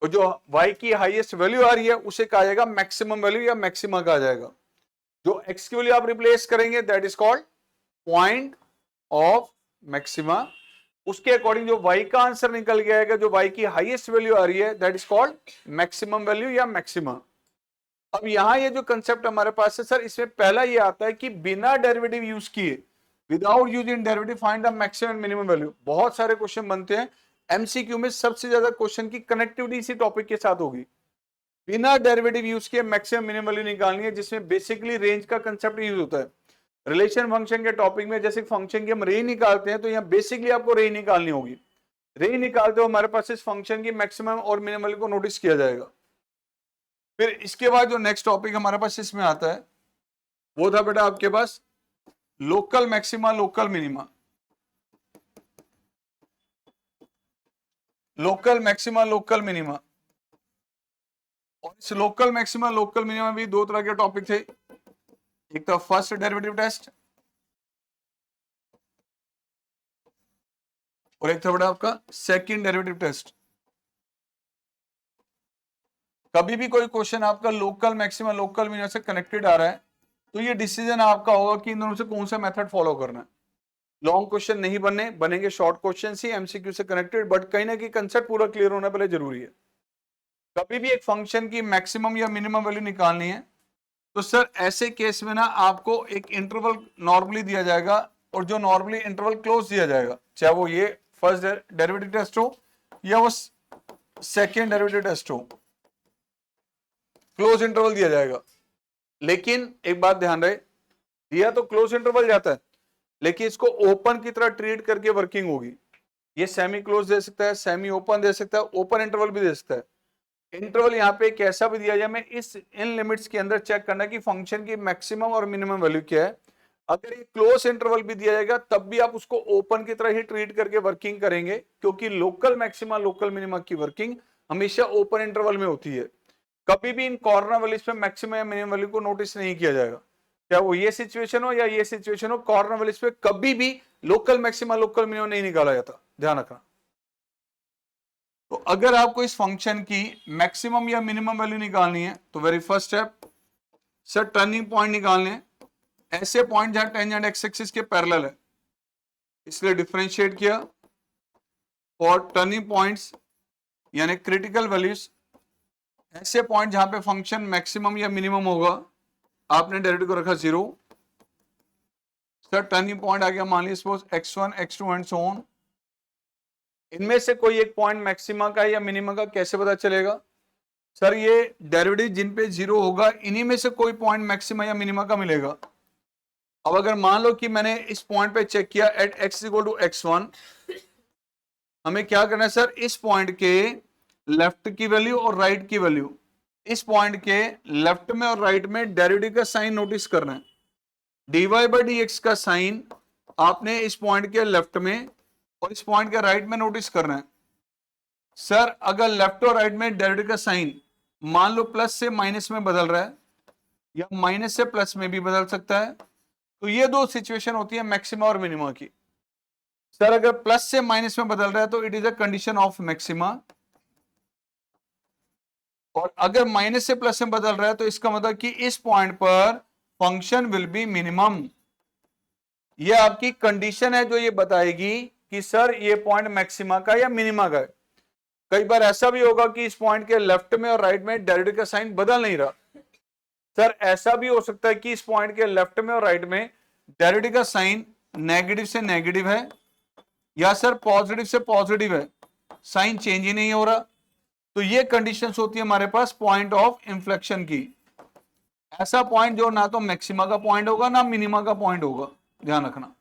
तो जो y की हाईएस्ट वैल्यू आ रही है उसे कहा जाएगा मैक्सिमम वैल्यू या मैक्सिमा कहा जाएगा। जो x की वैल्यू आप रिप्लेस करेंगे that is called point of maxima. उसके अकॉर्डिंग जो y का आंसर निकल के आएगा, जो y की हाईएस्ट वैल्यू आ रही है that is called maximum value या मैक्सिमा। अब यहां ये जो कंसेप्ट हमारे पास है सर, इसमें पहला ये आता है कि बिना डेरिवेटिव यूज किए, without using derivative find the maximum minimum value. बहुत सारे क्वेश्चन बनते हैं एमसीक्यू में, सबसे ज्यादा क्वेश्चन की कनेक्टिविटी इसी टॉपिक के साथ होगी। बिना डेरिवेटिव यूज किए मैक्सिमम मिनिमम वैल्यू निकालनी है, जिसमें बेसिकली रेंज का कंसेप्ट यूज होता है। रिलेशन फंक्शन के टॉपिक में जैसे फंक्शन की हम रेंज निकालते हैं, तो यहाँ बेसिकली आपको रेंज निकालनी होगी। रेंज निकालते हो हमारे पास इस फंक्शन की मैक्सिमम और मिनिमम वैल्यू को नोटिस किया जाएगा। फिर इसके बाद जो नेक्स्ट टॉपिक हमारे पास इसमें आता है वो था बेटा आपके पास local maxima local minima. Local maxima local minima, और इस लोकल मैक्सिमा लोकल मिनिमा भी दो तरह के टॉपिक थे। एक था फर्स्ट डेरिवेटिव टेस्ट और एक था बेटा आपका सेकंड डेरिवेटिव टेस्ट। कभी भी कोई क्वेश्चन आपका लोकल मैक्सिमा लोकल मिनिमा से कनेक्टेड आ रहा है तो ये डिसीजन आपका होगा कि इन दोनों से कौन सा मेथड फॉलो करना है। लॉन्ग क्वेश्चन नहीं बनेंगे शॉर्ट क्वेश्चन ही एमसीक्यू से कनेक्टेड, बट कहीं ना कहीं कंसेप्ट पूरा क्लियर होना पहले जरूरी है। कभी भी एक फंक्शन की मैक्सिमम या मिनिमम वैल्यू निकालनी है तो सर ऐसे केस में ना आपको एक इंटरवल नॉर्मली दिया जाएगा, और जो नॉर्मली इंटरवल क्लोज दिया जाएगा, चाहे वो ये फर्स्ट डेरिवेटिव टेस्ट हो या वो सेकेंड डेरिवेटिव टेस्ट हो, क्लोज इंटरवल दिया जाएगा। लेकिन एक बात ध्यान रहे, दिया तो क्लोज इंटरवल जाता है, लेकिन इसको ओपन की तरह ट्रीट करके वर्किंग होगी। ये सेमी क्लोज दे सकता है, सेमी ओपन दे सकता है, ओपन इंटरवल भी दे सकता है। इंटरवल यहाँ पे कैसा भी दिया जाए, मैं इस इन लिमिट्स के अंदर चेक करना कि फंक्शन की मैक्सिमम और मिनिमम वैल्यू क्या है। अगर ये क्लोज इंटरवल भी दिया जाएगा तब भी आप उसको ओपन की तरह ही ट्रीट करके वर्किंग करेंगे, क्योंकि लोकल मैक्सिमा लोकल मिनिमा की वर्किंग हमेशा ओपन इंटरवल में होती है। कभी भी इन कॉर्नर वैल्यूज पे मैक्सिमम या मिनिमम वैल्यू को नोटिस नहीं किया जाएगा, क्या वो ये सिचुएशन हो या ये सिचुएशन हो, कॉर्नर वैल्यूज पे कभी भी लोकल मैक्सिमा लोकल मिनिमम नहीं निकाला जाता, ध्यान रखना। तो अगर आपको इस फंक्शन की मैक्सिमम या मिनिमम वैल्यू निकालनी है तो very first step sir turning point निकालने हैं। ऐसे पॉइंट जहां टेंजेंट एक्स एक्सिस के पैरेलल है, इसलिए डिफरेंशिएट किया। और टर्निंग पॉइंट्स यानी क्रिटिकल वैल्यूज, ऐसे पॉइंट जहां पे फंक्शन मैक्सिमम या मिनिमम होगा, आपने डेरिवेटिव को रखा 0। सर टर्निंग पॉइंट आ गया मान लीजिए suppose x1 x2 and so on. इनमें से कोई एक पॉइंट मैक्सिमा का या मिनिमा का कैसे पता चलेगा? सर ये डेरिवेटिव जिन पे 0 होगा इन्हीं में से कोई पॉइंट मैक्सिमा या मिनिमा का मिलेगा। अब अगर मान लो कि मैंने इस पॉइंट पे चेक किया एट x=x1, हमें क्या करना है सर, इस पॉइंट के लेफ्ट की वैल्यू और राइट की वैल्यू, इस पॉइंट के लेफ्ट में और राइट में डेरिवेटिव का साइन नोटिस करना है। dy/dx का साइन आपने इस पॉइंट के लेफ्ट में और इस पॉइंट के राइट में नोटिस करना है। सर अगर लेफ्ट और राइट में डेरिवेटिव का साइन मान लो प्लस से माइनस में बदल रहा है या माइनस से प्लस में भी बदल सकता है, तो ये दो सिचुएशन होती है मैक्सिमा और मिनिमा की। सर अगर प्लस से माइनस में बदल रहा है तो it is a condition of maxima, और अगर माइनस से प्लस में बदल रहा है तो इसका मतलब कि इस पॉइंट पर फंक्शन विल बी मिनिमम। ये आपकी कंडीशन है जो ये बताएगी कि सर ये पॉइंट मैक्सिमा का या मिनिमा का है। कई बार ऐसा भी होगा कि इस पॉइंट के लेफ्ट में और राइट में डेरिवेटिव का साइन बदल नहीं रहा। सर ऐसा भी हो सकता है कि इस पॉइंट के लेफ्ट में और राइट में डेरिवेटिव का साइन नेगेटिव से नेगेटिव है या सर पॉजिटिव से पॉजिटिव है, साइन चेंज ही नहीं हो रहा। तो ये कंडीशंस होती है हमारे पास पॉइंट ऑफ इंफ्लेक्शन की। ऐसा पॉइंट जो ना तो मैक्सिमा का पॉइंट होगा ना मिनिमा का पॉइंट होगा, ध्यान रखना।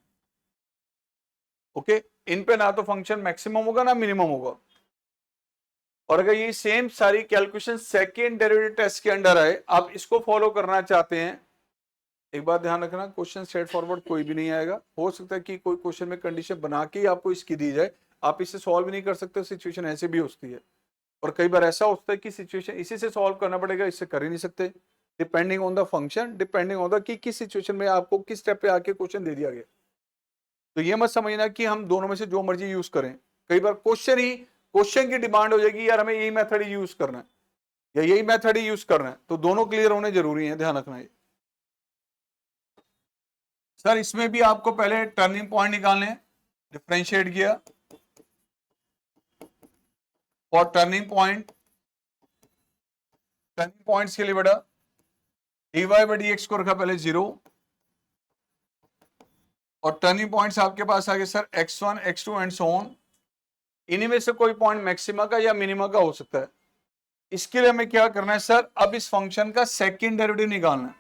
ओके, इन पे ना तो फंक्शन मैक्सिमम होगा ना मिनिमम होगा। और अगर ये सेम सारी कैलकुलेशन सेकेंड डेरिवेटिव टेस्ट के अंडर आए, आप इसको फॉलो करना चाहते हैं, एक बात ध्यान रखना, क्वेश्चन स्ट्रेट फॉरवर्ड कोई भी नहीं आएगा। हो सकता है कि कोई क्वेश्चन में कंडीशन बना के ही आपको इसकी दी जाए, आप इसे सॉल्व नहीं कर सकते, सिचुएशन ऐसे भी होती है। और कई बार ऐसा होता है कि सिचुएशन इसी से सॉल्व करना पड़ेगा, इससे कर ही नहीं सकते, depending on the function, depending on the कि किस सिचुएशन में आपको किस स्टेप पे आके क्वेश्चन दे दिया गया। तो ये मत समझना कि हम दोनों में से जो मर्जी यूज करें, कई बार क्वेश्चन की डिमांड हो जाएगी, यार हमें यही मेथड ही यूज करना है या यही मेथड ही यूज करना है, तो दोनों क्लियर होने जरूरी है, ध्यान रखना है। सर इसमें भी आपको पहले टर्निंग पॉइंट निकालने हैं, डिफरेंशिएट किया और टर्निंग पॉइंट्स के लिए बेटा dy बाई dx को रखा पहले 0 और टर्निंग पॉइंट्स आपके पास आ गए sir x1 x2 and so on. इन्हीं में से कोई पॉइंट मैक्सिमा का या मिनिमा का हो सकता है। इसके लिए हमें क्या करना है सर, अब इस फंक्शन का सेकंड डेरिवेटिव निकालना है।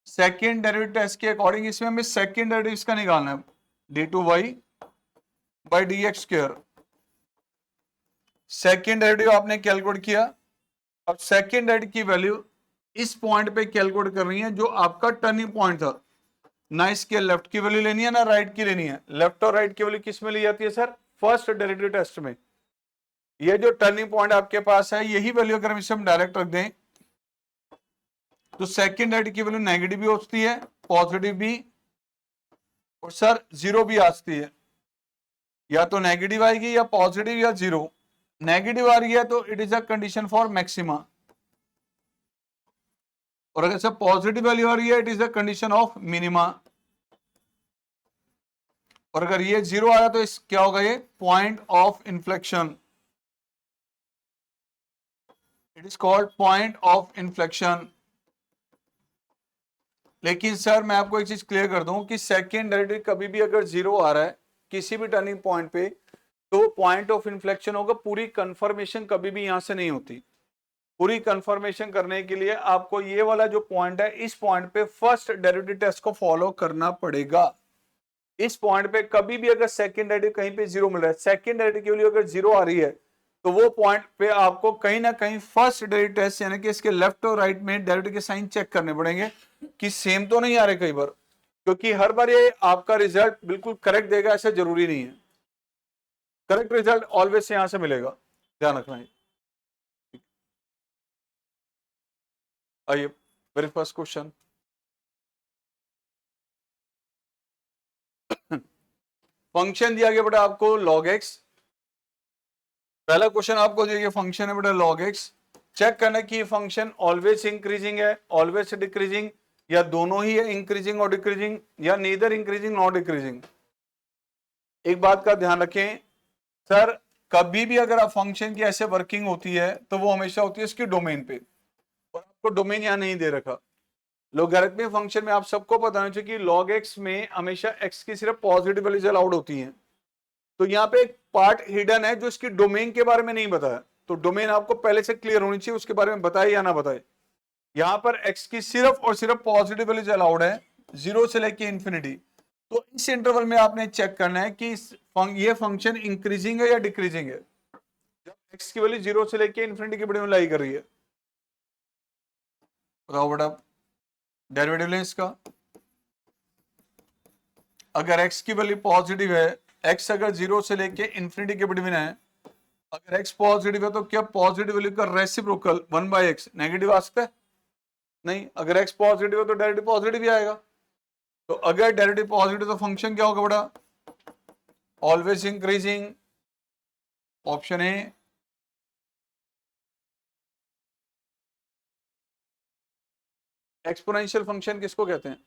सेकंड डेरिवेटिव टेस्ट के अकॉर्डिंग इसमें हमें सेकंड डेरिवेटिव इसका निकालना है, d2y by dx square. Second derivative आपने कैलकुलेट किया, अब सेकंड डेरिवेटिव की वैल्यू इस पॉइंट पे कैलकुलेट करनी है जो आपका टर्निंग पॉइंट था। ना इसके लेफ्ट की वैल्यू लेनी है ना राइट की लेनी है। लेफ्ट और राइट की वैल्यू किस में ली जाती है सर, फर्स्ट डेरिवेटिव टेस्ट में। ये जो टर्निंग पॉइंट आपके पास है, यही वैल्यू अगर इसे हम डायरेक्ट रख दें तो सेकंड डेरिवेटिव की वैल्यू नेगेटिव भी होती है, पॉजिटिव भी, और सर जीरो भी आती है। या तो नेगेटिव आएगी या पॉजिटिव या जीरो। नेगेटिव आ रही है तो it is a condition for maxima, और अगर सब पॉजिटिव वैल्यू आ रही है it is the condition of minima. और अगर ये जीरो आया तो इस क्या होगा, ये point of inflection, it is called point of inflection. लेकिन सर मैं आपको एक चीज क्लियर कर दूं कि सेकेंड डेरिवेटिव कभी भी अगर जीरो आ रहा है किसी भी टर्निंग पॉइंट पे तो पॉइंट ऑफ इन्फ्लेक्शन होगा। पूरी कंफर्मेशन कभी भी यहां से नहीं होती। पूरी कंफर्मेशन करने के लिए आपको ये वाला जो पॉइंट है, इस पॉइंट पे फर्स्ट डेरिवेटिव टेस्ट को फॉलो करना पड़ेगा। इस पॉइंट पे कभी भी अगर सेकंड डेरिवेटिव कहीं पे जीरो मिल रहा है, सेकंड डेरिवेटिव की वैल्यू अगर जीरो आ रही है तो वो पॉइंट पे आपको कहीं ना कहीं फर्स्ट डेरिवेटिव टेस्ट यानी कि इसके लेफ्ट और राइट में डेरिवेटिव के साइन चेक करने पड़ेंगे कि सेम तो नहीं आ रहे कई बार, क्योंकि हर बार ये आपका रिजल्ट बिल्कुल करेक्ट देगा ऐसा जरूरी नहीं है। करेक्ट रिजल्ट ऑलवेज यहां से मिलेगा, ध्यान रखना है। आइए वेरी फर्स्ट क्वेश्चन, फंक्शन दिया गया बेटा आपको log x। पहला क्वेश्चन आपको दिया गया फंक्शन है बेटा log x। चेक करना कि फंक्शन ऑलवेज इंक्रीजिंग है, ऑलवेज डिक्रीजिंग, या दोनों ही है इंक्रीजिंग और डिक्रीजिंग, या नीदर इंक्रीजिंग नॉट डिक्रीजिंग। एक बात का ध्यान रखें सर, कभी भी अगर आप फंक्शन की ऐसे वर्किंग होती है तो वो हमेशा होती है इसकी डोमेन पे, और आपको डोमेन यहां नहीं दे रखा। लोगरिथमिक फंक्शन में आप सबको पता होना चाहिए कि log x में हमेशा x की सिर्फ पॉजिटिव वैल्यूज अलाउड होती हैं। तो यहाँ पे एक पार्ट हिडन है जो इसकी डोमेन के बारे में नहीं बताया, तो डोमेन आपको पहले से क्लियर होनी चाहिए, उसके बारे में बताए या ना बताए। यहाँ पर x की सिर्फ और सिर्फ पॉजिटिव वैल्यूज अलाउड है, 0 से लेके इंफिनिटी। तो इस इंटरवल में आपने चेक करना है कि ये फंक्शन इंक्रीजिंग है या डिक्रीजिंग है, जब x की वैल्यू 0 से लेके इंफिनिटी के बड़े में लाई कर रही है। बताओ बेटा, डेरिवेटिव लें इसका। अगर x की वैल्यू पॉजिटिव है, x अगर 0 से लेके इंफिनिटी के बिटवीन है, अगर x पॉजिटिव है तो क्या पॉजिटिव वैल्यू का रेसिप्रोकल 1/x नेगेटिव आ सकता है? नहीं। अगर x पॉजिटिव है तो डेरिवेटिव पॉजिटिव ही आएगा। तो अगर डेरिवेटिव पॉजिटिव तो फंक्शन क्या होगा बेटा, always increasing, option A. Exponential function किसको कहते हैं?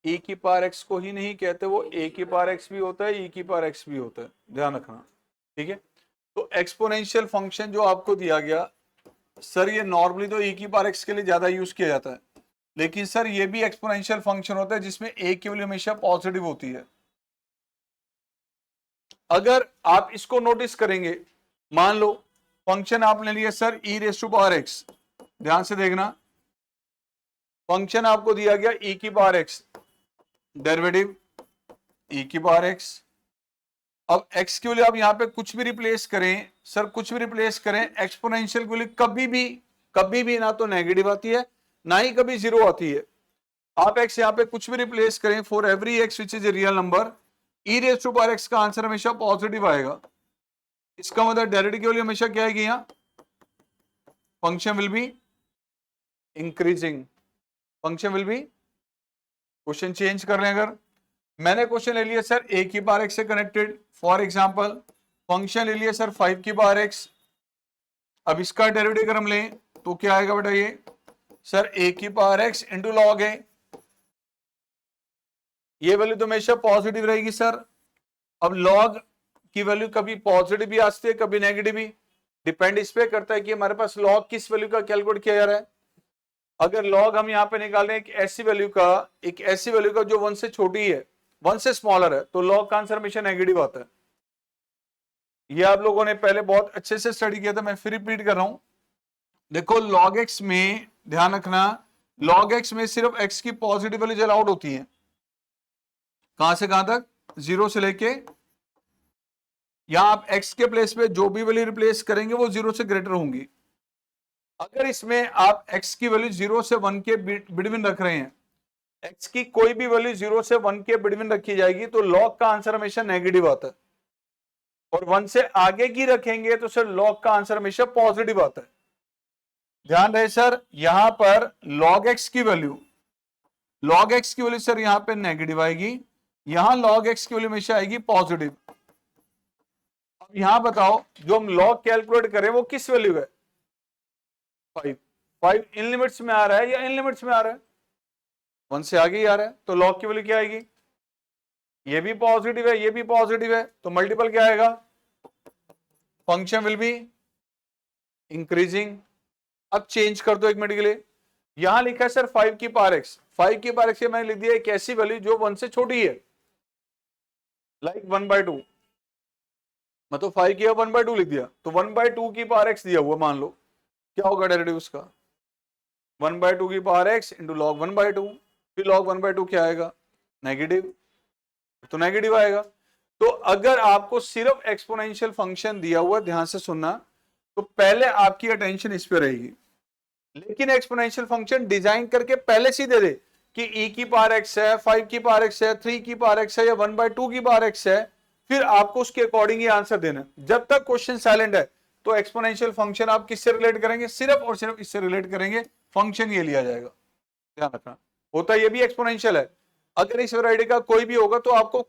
e की पावर x को ही नहीं कहते, वो a की पावर x भी होता है, e की पावर x भी होता है, ध्यान रखना, ठीक है। तो एक्सपोनेंशियल फंक्शन जो आपको दिया गया सर, ये नॉर्मली तो e की पावर x के लिए ज्यादा यूज किया जाता है, लेकिन सर ये भी एक्सपोनेंशियल फंक्शन होता है जिसमें a की वैल्यू हमेशा पॉजिटिव होती है। अगर आप इसको नोटिस करेंगे, मान लो फंक्शन आपने लिया sir e raise to power x, ध्यान से देखना, फंक्शन आपको दिया गया e की पावर x, डेरिवेटिव e की पावर x। अब x के लिए आप यहाँ पे कुछ भी रिप्लेस करें सर, कुछ भी रिप्लेस करें, एक्सपोनेंशियल के लिए कभी भी ना तो नेगेटिव आती है ना ही कभी जीरो आती है। आप x यहाँ पे कुछ भी रिप्लेस करें, for every x which is a real number e raise to power x का आंसर हमेशा पॉजिटिव आएगा। इसका मतलब डेरिवेटिव के लिए हमेशा क्या आएगी, यहाँ function will be increasing, function will be, question change कर रहे हैं। अगर मैंने क्वेश्चन ले लिया सर a की पावर x से कनेक्टेड, फॉर एग्जांपल फंक्शन ले लिया सर 5 की पावर x, अब इसका डेरिवेटिव अगर हम लें तो क्या आएगा बेटा, ये सर a की पावर x इंटू लॉग है, ये वैल्यू तो हमेशा पॉजिटिव रहेगी सर। अब लॉग की वैल्यू कभी पॉजिटिव भी आती है कभी नेगेटिव भी, डिपेंड इस पे करता है कि हमारे पास लॉग किस वैल्यू का कैलकुलेट किया जा रहा है। अगर लॉग हम यहाँ पे निकाल रहे हैं एक ऐसी वैल्यू का जो 1 से छोटी है, 1 से स्मॉलर है, तो लॉग का आंसर हमेशा नेगेटिव आता है। ये आप लोगों ने पहले बहुत अच्छे से स्टडी किया था, मैं फिर रिपीट कर रहा हूं। देखो लॉग एक्स में ध्यान रखना, लॉग एक्स में सिर्फ एक्स की पॉजिटिव वैल्यूज अलाउड होती हैं। कहां से कहां तक, 0 से लेके, यहां आप एक्स के प्लेस पे जो भी वैल्यू रिप्लेस करेंगे वो 0 से ग्रेटर होंगी। अगर इसमें आप x की वैल्यू 0 से 1 के बिटवीन रख रहे हैं, x की कोई भी वैल्यू 0 से 1 के बिटवीन रखी जाएगी तो लॉग का आंसर हमेशा नेगेटिव आता है, और 1 से आगे की रखेंगे तो सर लॉग का आंसर हमेशा पॉजिटिव आता है। ध्यान रहे सर, यहां पर log x की वैल्यू सर यहां पे नेगेटिव आएगी, यहां log x की वैल्यू हमेशा आएगी पॉजिटिव। अब यहां बताओ जो हम log कैलकुलेट करें वो किस वैल्यू है, 5 इन लिमिट्स में आ रहा है या इन लिमिट्स में आ रहा है, 1 से आगे ही आ रहा है, तो log की वैल्यू क्या आएगी, ये भी पॉजिटिव है ये भी पॉजिटिव है, तो मल्टीपल क्या आएगा, फंक्शन विल बी इंक्रीजिंग। अब चेंज कर दो एक मिनट के लिए, यहां लिखा है सर 5 की पावर x, 5 की पावर x मैंने लिख दिया एक ऐसी वैल्यू जो 1 से छोटी है, लाइक 1/2, मतलब 5 की 1/2 लिख दिया, तो 1/2 की पावर x दिया हुआ, मान लो क्या होगा डेरिवेटिव उसका, 1/2 की पावर x इंटू लॉग 1/2, फिर लॉग 1/2 क्या आएगा, नेगेटिव, तो नेगेटिव आएगा। तो अगर आपको सिर्फ एक्सपोनेंशियल फंक्शन दिया हुआ, ध्यान से सुनना, तो पहले आपकी अटेंशन इस पे रहेगी, लेकिन एक्सपोनेंशियल फंक्शन डिजाइन करके पहले से दे दे कि e की पावर x है, 5 की पावर x है, 3 की पावर x है या 1/2 की पावर x है, फिर आपको उसके अकॉर्डिंग ही आंसर देना। जब तक क्वेश्चन साइलेंट है तो एक्सपोनेंशियल फंक्शन आप किससे रिलेट करेंगे, सिर्फ और सिर्फ इससे रिलेट करेंगे, फंक्शन ये लिया जाएगा, ध्यान रखना। होता ये भी एक्सपोनेंशियल है, अगर इस वैरायटी का कोई भी होगा तो आपको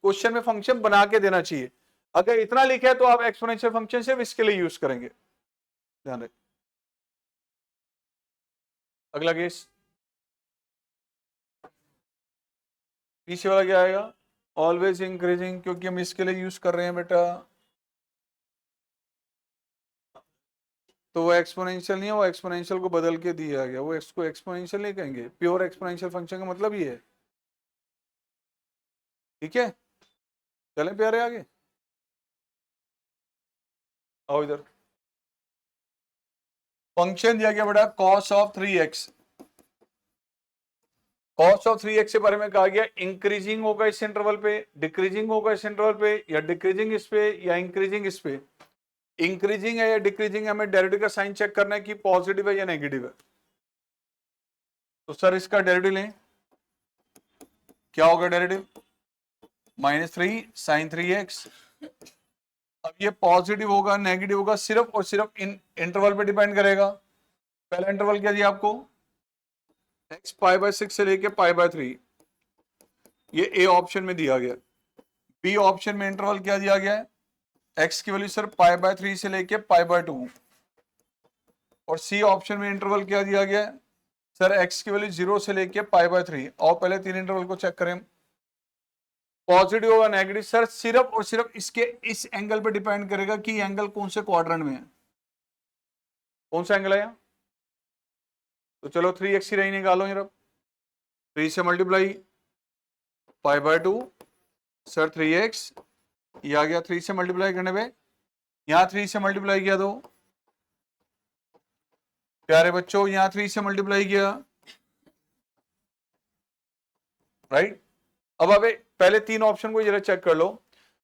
क्वेश्चन में फंक्शन बना के देना चाहिए, अगर इतना लिखा है तो आप एक्सपोनेंशियल फंक्शन सिर्फ इसके लिए यूज करेंगे, ध्यान रखें। अगला केस, पीछे वाला क्या आएगा, ऑलवेज इंक्रीजिंग, क्योंकि हम इसके लिए यूज कर रहे हैं बेटा, तो वो एक्सपोनेंशियल नहीं है, वो एक्सपोनेंशियल को बदल के दिया गया, वो इसको एक्सपोनेंशियल नहीं कहेंगे, प्योर एक्सपोनेंशियल फंक्शन का मतलब ये है, ठीक है। चलें प्यारे आगे, आओ इधर, फंक्शन दिया गया बेटा cos of 3x, cos of 3x के बारे में कहा गया इंक्रीजिंग होगा इस इंटरवल पे, डिक्रीजिंग होगा इस इंटरवल पे, या डिक्रीजिंग इस पे या इंक्रीजिंग इस पे। इंक्रीजिंग है या डिक्रीजिंग है, हमें डेरिवेटिव का साइन चेक करना है कि पॉजिटिव है या नेगेटिव है। तो सर इसका डेरिवेटिव लें, क्या होगा डेरिवेटिव, -3 sin 3x। अब ये पॉजिटिव होगा नेगेटिव होगा सिर्फ और सिर्फ इन इंटरवल पे डिपेंड करेगा। पहला इंटरवल क्या दिया आपको, x π/6 से लेके π/3, ये ए ऑप्शन में दिया गया। बी ऑप्शन में इंटरवल क्या दिया गया है, x की वैल्यू सर π/3 से लेके π/2, और सी ऑप्शन में इंटरवल क्या दिया गया है सर, x की वैल्यू 0 से लेके π/3। और पहले तीन इंटरवल को चेक करें, पॉजिटिव होगा नेगेटिव, सर सिर्फ और सिर्फ इसके इस एंगल पे डिपेंड करेगा कि एंगल कौन से क्वाड्रेंट में है, कौन सा एंगल है यहाँ। तो चलो 3x की रेंज निकालो जरा, 3 से मल्टीप्लाई π/2 सर 3x, ये आ गया 3 से मल्टीप्लाई करने पे, यहाँ 3 से मल्टीप्लाई किया तो प्यारे बच्चों यहाँ 3 से मल्टीप्लाई किया, राइट। अब पहले तीन ऑप्शन को जरा चेक कर लो,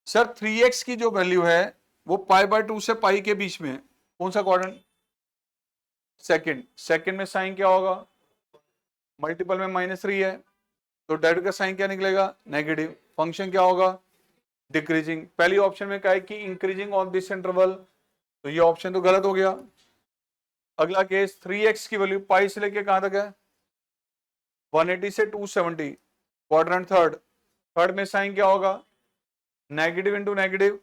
सर 3x की जो वैल्यू है वो π/2 से पाई के बीच में है। कौन सा क्वाड्रेंट? सेकंड। सेकंड में साइन क्या होगा? मल्टीपल में -3 है, तो डेरिवेटिव का साइन क्या निकलेगा? नेगेटिव। फंक्शन क्या होगा? डिक्रीजिंग। पहली ऑप्शन में क्या है कि इंक्रीजिंग ऑन दिस इंटरवल, तो ये ऑप्शन तो गलत हो गया। अगला केस 3x की वैल्यू पाई से लेके कहां तक है? 180 से 270, क्वाड्रेंट थर्ड। थर्ड में साइन क्या होगा? Negative into negative,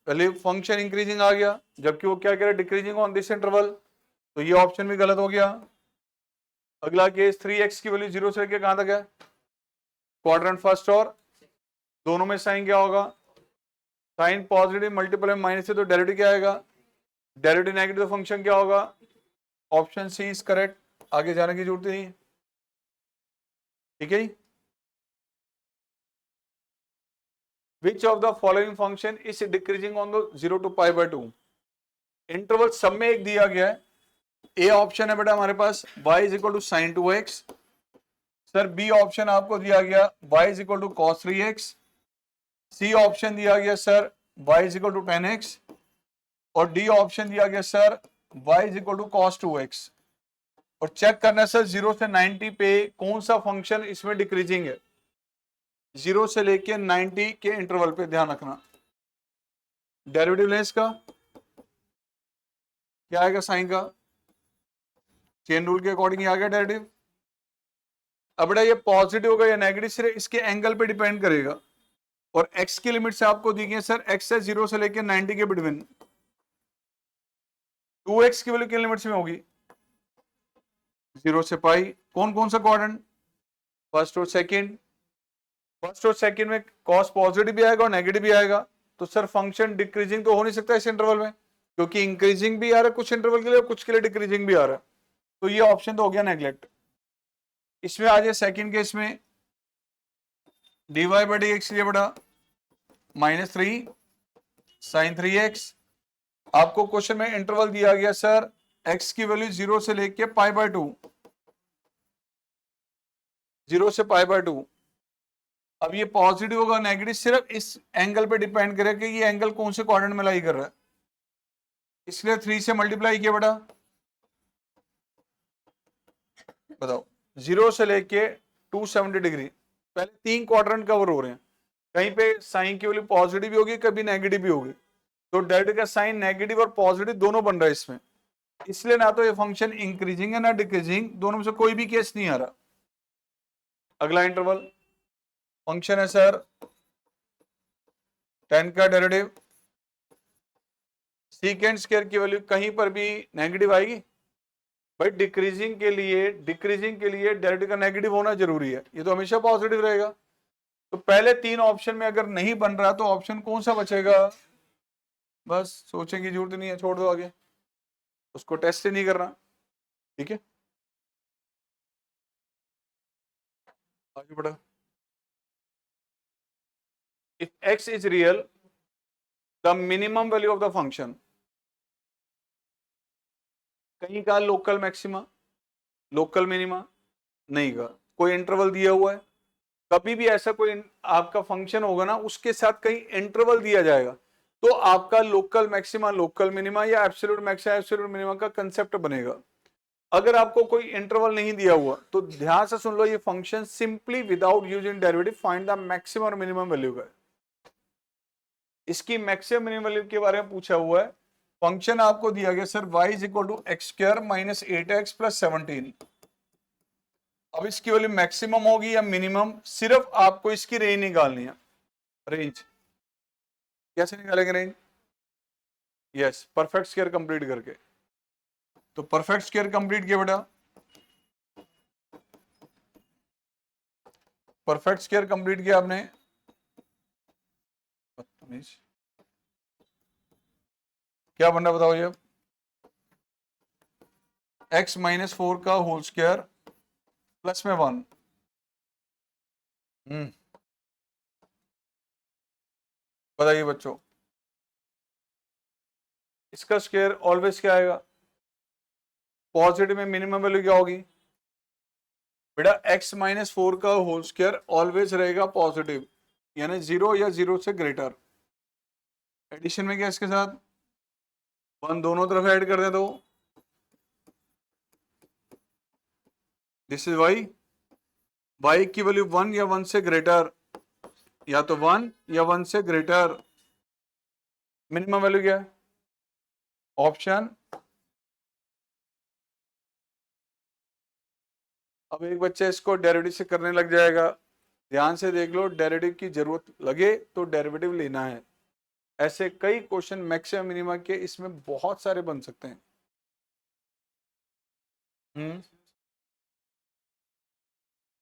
value function increasing आ गया, जबकि वो क्या कह रहा है? डिक्रीजिंग ऑन दिस इंटरवल, तो ये ऑप्शन भी गलत हो गया। अगला केस 3x की वैल्यू 0 से लेके कहां तक है? क्वाड्रेंट फर्स्ट, और दोनों में साइन क्या होगा? साइन पॉजिटिव मल्टीपल में माइनस है, तो डेरिवेटिव क्या आएगा? डेरिवेटिव नेगेटिव, फंक्शन क्या होगा? Option C is correct. आगे जाने की जरूरत नहीं, ठीक है जी। Which of the following function is decreasing on the 0 to π/2? Interval सब में एक दिया गया है। ए ऑप्शन है बेटा हमारे पास y is equal to sine 2x। Sir B option आपको दिया गया y is equal to cos 3x। C option दिया गया sir y is equal to 10x, और डी ऑप्शन दिया गया sir y is equal to cos 2x। और चेक करना है सर 0 से 90 पे कौन सा फंक्शन इसमें डिक्रीजिंग है। 0 से लेके 90 के इंटरवल पे ध्यान रखना। डेरिवेटिव लें इसका, क्या आएगा? साइन का चेन रूल के अकॉर्डिंग आ गया डेरिवेटिव। अब बेटा ये पॉजिटिव होगा या नेगेटिव सिर्फ इसके एंगल पे डिपेंड करेगा, और x की लिमिट से आपको दी गई है सर x से 0 से लेके 90 के बिटवीन। 2x की वैल्यू किन लिमिट्स में होगी? 0 से पाई। कौन कौन सा क्वाड्रेंट? फर्स्ट और सेकंड। फर्स्ट और सेकंड में कॉस पॉजिटिव भी आएगा और नेगेटिव भी आएगा, तो सर फंक्शन डिक्रीजिंग तो हो नहीं सकता इस इंटरवल में, क्योंकि इंक्रीजिंग भी आ रहा है कुछ इंटरवल के लिए और कुछ के लिए डिक्रीजिंग भी आ रहा है, तो ये ऑप्शन तो हो गया नेग्लेक्ट। इसमें आ जाए सेकंड केस में, dy/dx लिए बड़ा -3 sin 3x। आपको क्वेश्चन में इंटरवल दिया गया सर x की वैल्यू 0 से लेके π/2, 0 से π/2। अब ये पॉजिटिव होगा नेगेटिव सिर्फ इस एंगल पे डिपेंड करेगा कि ये एंगल कौन से क्वाड्रेंट में लाई कर रहा है, इसलिए 3 से मल्टीप्लाई किया बेटा। बताओ 0 से लेके 270 डिग्री, पहले 3 क्वाड्रेंट कवर हो रहे हैं, कहीं पे साइन की वैल्यू पॉजिटिव भी होगी, कभी नेगेटिव भी होगी, तो डेरिवेटिव का साइन नेगेटिव और पॉजिटिव दोनों बन रहा है इसमें, इसलिए ना तो ये फंक्शन इंक्रीजिंग है ना डिक्रीजिंग, दोनों में से कोई भी केस नहीं आ रहा। अगला इंटरवल फंक्शन है सर 10 का डेरिवेटिव, सीकेंड स्क्वायर की वैल्यू कहीं पर भी नेगेटिव आएगी भाई। डिक्रीजिंग के लिए डेरिवेटिव का नेगेटिव होना जरूरी है, ये तो हमेशा पॉजिटिव रहेगा। तो पहले 3 ऑप्शन में अगर नहीं बन रहा तो ऑप्शन कौन सा बचेगा? बस सोचने की जरूरत नहीं है, छोड़ दो आगे, उसको टेस्ट ही नहीं करना, ठीक है। आगे बढ़ा। If x is real the minimum value of the function, कहीं का लोकल मैक्सिमा लोकल मिनिमा नहीं का, कोई इंटरवल दिया हुआ है, कभी भी ऐसा कोई आपका फंक्शन होगा ना उसके साथ कहीं इंटरवल दिया जाएगा तो आपका लोकल मैक्सिमा लोकल मिनिमा या एब्सोल्यूट मैक्सिमा एब्सोल्यूट मिनिमा का कंसेप्ट बनेगा। अगर आपको कोई इंटरवल नहीं दिया हुआ तो ध्यान से सुन लो, ये function simply without using derivative find the maximum और मिनिमम वैल्यू का। इसकी मैक्सिमम मिनिमम वैल्यू के बारे में पूछा हुआ है। फंक्शन आपको दिया गया sir y is equal to x square minus 8x plus 17। अब इसकी वैल्यू मैक्सिमम होगी या मिनिमम, सिर्फ आपको इसकी रेंज निकालनी है। रेंज कैसे निकालेंगे range? Yes, perfect square complete करके। तो परफेक्ट स्क्वायर कंप्लीट किया बेटा, परफेक्ट स्क्वायर कंप्लीट किया आपने, क्या बन रहा बताओ ये? x माइनस 4 का होल स्क्वायर प्लस में 1। बताइए बच्चों, इसका स्क्वायर ऑलवेज क्या आएगा? पॉजिटिव में मिनिमम वैल्यू क्या होगी बेटा? x माइनस 4 का होल स्क्वायर ऑलवेज रहेगा पॉजिटिव, यानी 0 या 0 से ग्रेटर। एडिशन में क्या इसके साथ 1 दोनों तरफ ऐड कर दे तो दिस इज y की वैल्यू 1 या 1 से ग्रेटर, या तो 1 या 1 से ग्रेटर। मिनिमम वैल्यू क्या है? ऑप्शन। अब एक बच्चा इसको डेरिवेटिव से करने लग जाएगा, ध्यान से देख लो, डेरिवेटिव की जरूरत लगे तो डेरिवेटिव लेना है। ऐसे कई क्वेश्चन मैक्सिमम मिनिमम के इसमें बहुत सारे बन सकते हैं।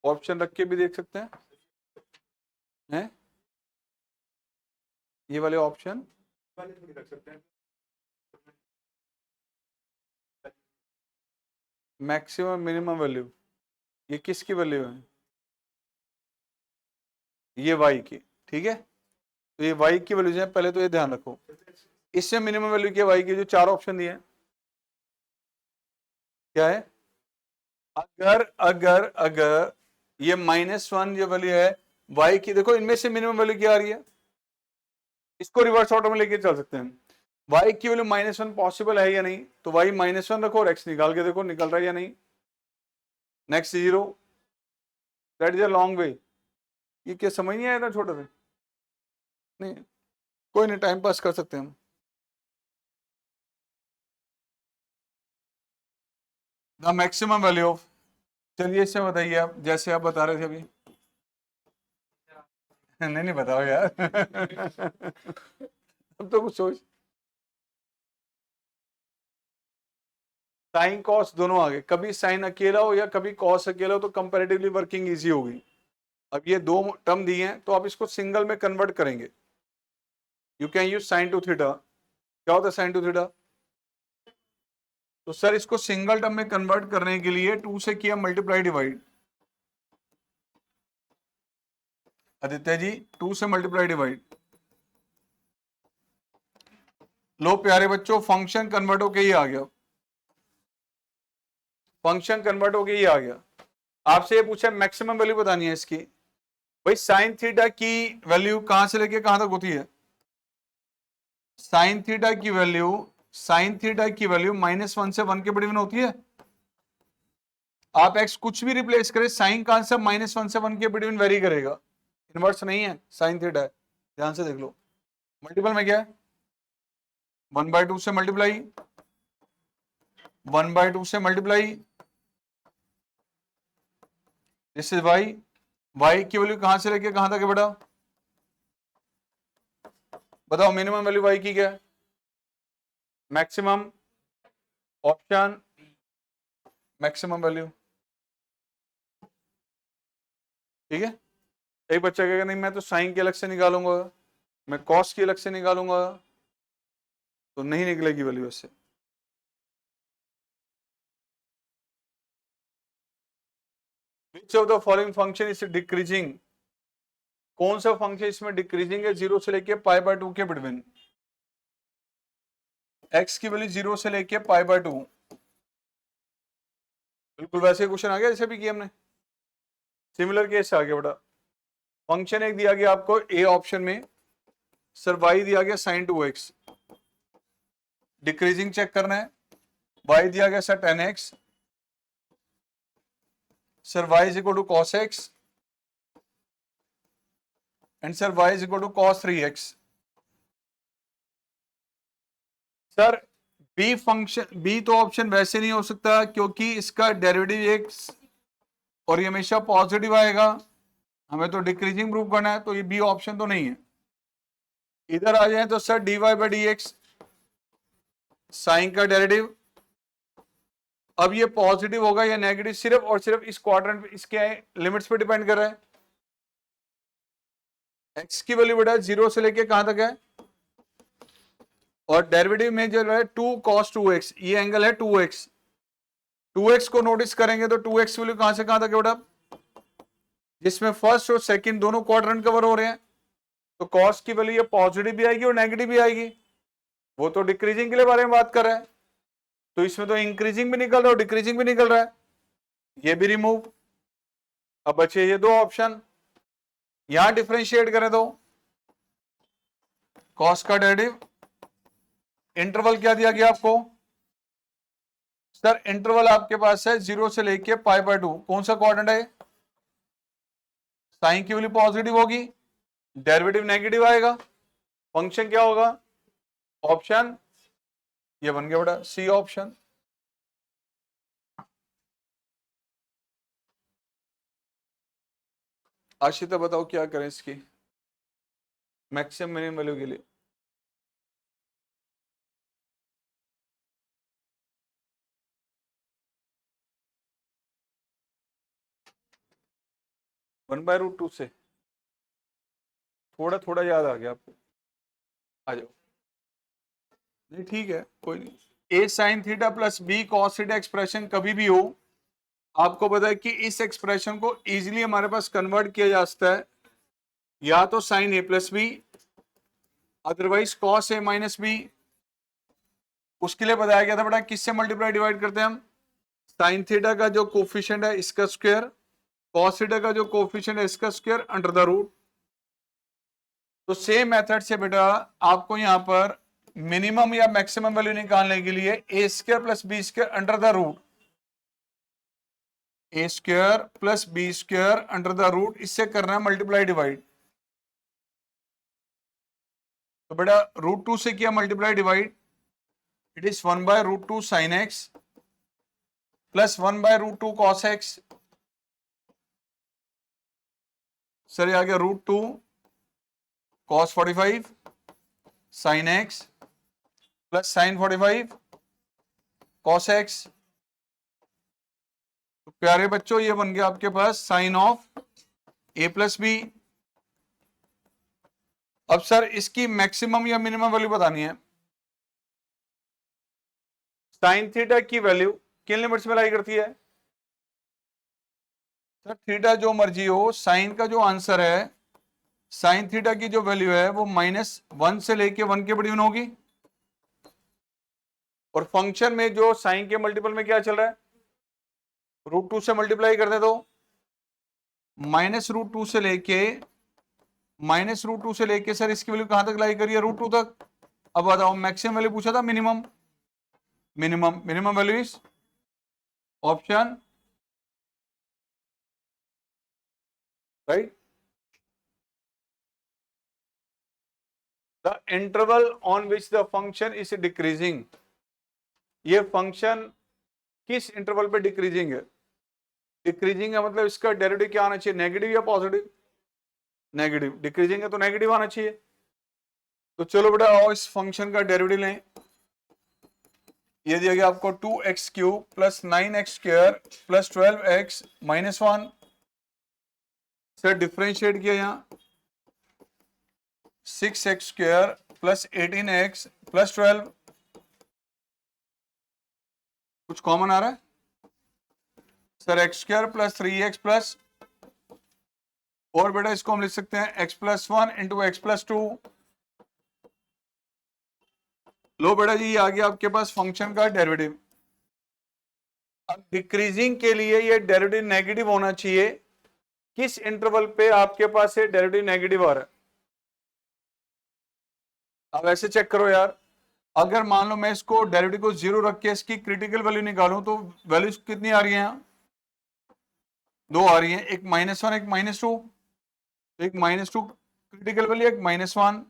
ऑप्शन रख के भी देख सकते हैं, ये वाले ऑप्शन रख सकते हैं। मैक्सिमम मिनिमम वैल्यू, ये किसकी वैल्यू है? ये y की, ठीक है। तो ये y की वैल्यू है, पहले तो ये ध्यान रखो। इससे मिनिमम वैल्यू क्या y की? जो 4 ऑप्शन दिए हैं क्या है? अगर अगर अगर ये -1 जो वैल्यू है y की, देखो इनमें से मिनिमम वैल्यू क्या आ रही है, इसको रिवर्स ऑर्डर में लेके चल सकते हैं। y की वैल्यू -1 पॉसिबल है या नहीं, तो y -1 रखो और x निकाल के देखो निकल रहा है या नहीं। Next 0, that is a long way. ये क्या समझ नहीं आया था छोटा सा? नहीं, कोई नहीं, टाइम पास कर सकते हैं हम। द मैक्सिमम वैल्यू ऑफ, चलिए इससे बताइए आप, जैसे आप बता रहे थे अभी। नहीं नहीं बताओ यार अब तो कुछ सोच। साइन कॉस दोनों आ गए, कभी साइन अकेला हो या कभी कॉस अकेला हो तो कंपैरेटिवली वर्किंग इजी होगी। अब ये दो टर्म दिए हैं तो आप इसको सिंगल में कन्वर्ट करेंगे। You can use sign to theta. क्या होता है साइन टू थीटा? तो सर इसको सिंगल टर्म में कन्वर्ट करने के लिए 2 से किया मल्टीप्लाई डिवाइड। आदित्य जी 2 से मल्टीप्लाई डिवाइड। लो प्यारे बच्चों, फंक्शन कन्वर्ट होके ही आ गया, फंक्शन कन्वर्ट होके ही आ गया। आपसे ये पूछा मैक्सिमम वैल्यू बतानी है इसकी। भाई साइन थीटा की वैल्यू कहां से लेके कहां तक होती है? साइन थीटा की वैल्यू, साइन थीटा की वैल्यू -1 से 1 के बिटवीन होती है। आप एक्स कुछ भी रिप्लेस करें, साइन का आंसर -1 से 1 के बिटवीन वेरी करेगा, इनवर्स नहीं है, साइन थीटा है। ध्यान से देख लो, मल्टीपल में क्या है? 1/2 से मल्टीप्लाई, 1/2 से multiply, this is y. Y की वैल्यू कहां से लेके कहां तक है बेटा? बताओ मिनिमम वैल्यू वाई की क्या है? मैक्सिमम, ऑप्शन, मैक्सिमम वैल्यू, ठीक है। एक बच्चा कहेगा नहीं मैं तो साइन के अलग से निकालूंगा, मैं कॉस की अलग से निकालूंगा, तो नहीं निकलेगी वैल्यू इससे। Which of the following function is decreasing? कौन सा फंक्शन इसमें डिक्रीजिंग है 0 से लेके π/2 के बिटवीन? x की वैल्यू 0 से लेके π/2। बिल्कुल वैसे क्वेश्चन आ गया जैसे भी किया हमने, सिमिलर केस आ गया बेटा। फंक्शन एक दिया गया आपको ए ऑप्शन में, सर y दिया गया sin 2x, डिक्रीजिंग चेक करना है। y दिया गया sir 10x, sir y is equal to cos x, and sir y is equal to cos 3x। Sir B function, B तो ऑप्शन वैसे नहीं हो सकता क्योंकि इसका डेरिवेटिव x और ये हमेशा पॉजिटिव आएगा, हमें तो डिक्रीजिंग प्रूव करना है, तो ये बी ऑप्शन तो नहीं है। इधर आ जाए तो सर dy/dx साइन का डेरिवेटिव, अब ये पॉजिटिव होगा या नेगेटिव सिर्फ और सिर्फ इस क्वाड्रेंट इसके लिमिट्स पे डिपेंड कर रहा है। x की वैल्यू बेटा 0 से लेके कहां तक है, और डेरिवेटिव में जो है 2 cos 2x, ये एंगल है 2x, 2x को नोटिस करेंगे तो 2x वैल्यू कहां से कहां तक है बेटा, जिसमें फर्स्ट और सेकंड दोनों क्वाड्रेंट कवर हो रहे हैं, तो cos की वैल्यू ये पॉजिटिव भी आएगी और नेगेटिव भी आएगी। वो तो डिक्रीजिंग के लिए बारे में बात कर रहा है, तो इसमें तो इंक्रीजिंग भी निकल रहा है और डिक्रीजिंग भी निकल रहा है, ये भी रिमूव। अब बचे ये दो ऑप्शन, यहां डिफरेंशिएट करें तो कॉस का डेरिवेटिव, इंटरवल क्या दिया गया आपको सर, इंटरवल आपके पास है 0 से लेके π/2, कौन सा क्वाड्रेंट है, साइन की वैल्यू पॉजिटिव होगी, डेरिवेटिव नेगेटिव आएगा, फंक्शन क्या होगा, ऑप्शन ये बन गया बेटा सी ऑप्शन। आशिता बताओ क्या करें इसकी मैक्सिमम मिनिमम वैल्यू के लिए। (1/√2) से थोड़ा थोड़ा याद आ गया आपको, आ जाओ, नहीं ठीक है कोई नहीं। A sine theta plus b cos theta expression कभी भी हो, आपको पता है कि इस एक्सप्रेशन को इजीली हमारे पास कन्वर्ट किया जा सकता है या तो sign A plus B, otherwise cos A minus B. उसके लिए बताया गया था बेटा किससे मल्टीप्लाई डिवाइड करते हैं हम, साइन थीटा का जो कोफिशिएंट है इसका स्क्वायर, कॉस थीटा का जो कोफिशिएंट है इसका स्क्वायर अंडर द रूट। तो सेम मेथड से बेटा आपको यहां पर मिनिमम या मैक्सिमम वैल्यू निकालने के लिए a square plus b square under the root, a square plus b square under the root, इससे करना है मल्टीप्लाई डिवाइड। तो बेटा √2 से किया multiply divide, it is 1/√2 sine x plus 1/√2 cos x. Sir ये आ गया √2 cos 45 sine x plus sine 45 cos x. तो प्यारे बच्चों ये बन गया आपके पास sine of a plus b. अब सर इसकी मैक्सिमम या मिनिमम वैल्यू बतानी है। साइन थीटा की वैल्यू किन लिमिट्स में लाई करती है सर, थीटा जो मर्जी हो, साइन का जो आंसर है, साइन थीटा की जो वैल्यू है वो -1 से लेके 1 के बिटवीन होगी, और फंक्शन में जो साइन के मल्टीपल में क्या चल रहा है, √2 से मल्टीप्लाई कर दे तो -√2 से लेके सर इसकी वैल्यू कहां तक लाई करिए, √2 तक। अब बताओ मैक्सिमम वैल्यू पूछा था, minimum value is option right, the interval on which the function is decreasing. ये फंक्शन किस इंटरवल पे डिक्रीजिंग है, डिक्रीजिंग है मतलब इसका डेरिवेटिव क्या आना चाहिए, नेगेटिव या पॉजिटिव, नेगेटिव, डिक्रीजिंग है तो नेगेटिव आना चाहिए। तो चलो बेटा आओ इस फंक्शन का डेरिवेटिव लें। ये दिया गया आपको 2x³ plus 9x² plus 12x minus 1 से डिफ्रेंशिएट किया, यहां 6x² प्लस 18x प्लस 12, कुछ कॉमन आ रहा है sir, x² plus 3x plus, और बेटा इसको हम लिख सकते हैं x plus 1 into x plus 2। लो बेटा जी ये आ गया आपके पास फंक्शन का डेरिवेटिव। अब डिक्रीजिंग के लिए ये डेरिवेटिव नेगेटिव होना चाहिए, किस इंटरवल पे आपके पास ये डेरिवेटिव नेगेटिव आ रहा है, अब ऐसे चेक करो यार। अगर मान लो मैं इसको डेरिवेटिव को 0 रख के इसकी क्रिटिकल वैल्यू निकालूं तो वैल्यू कितनी आ रही है, यहाँ 2 आ रही है, एक -1 एक -2, एक -2 क्रिटिकल वैल्यू, एक -1।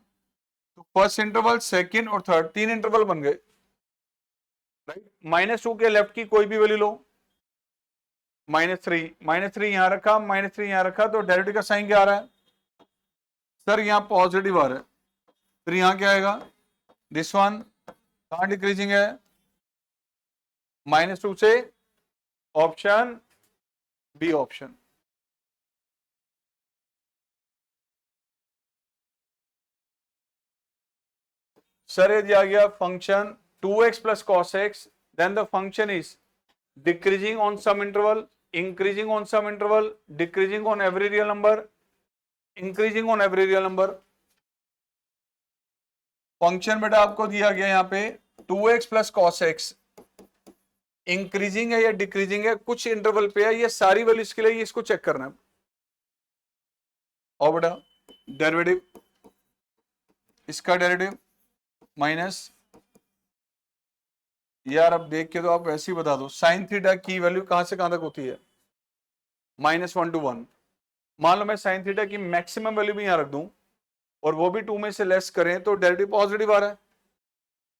तो फर्स्ट इंटरवल, सेकंड और थर्ड, 3 इंटरवल बन गए राइट। -2 के लेफ्ट की कोई भी वैल्यू लो, -3 यहां रखा, -3 यहां रखा, तो डेरिवेटिव का साइन क्या आ रहा है सर, यहां पॉजिटिव आ रहा है, फिर यहां क्या आएगा, दिस वन कहां डिक्रीजिंग है, -2 से, ऑप्शन बी ऑप्शन। सर ये दिया गया function 2x plus cos x, then the function is decreasing on some interval, increasing on some interval, decreasing on every real number, increasing on every real number. Function बेटा आपको दिया गया यहाँ पे 2x plus cos x, increasing है या डिक्रीजिंग है, कुछ इंटरवल पे है, ये सारी वैल्यू इसके लिए इसको चेक करना है। और बेटा डेरिवेटिव इसका डेरिवेटिव माइनस, यार अब देख के तो आप वैसे ही बता दो, साइन थीटा की वैल्यू कहां से कहां तक होती है, -1 to 1। मान लो मैं साइन थीटा की मैक्सिमम वैल्यू भी यहां रख दूं और वो भी 2 में से लेस करें तो डेरिवेटिव पॉजिटिव आ रहा है,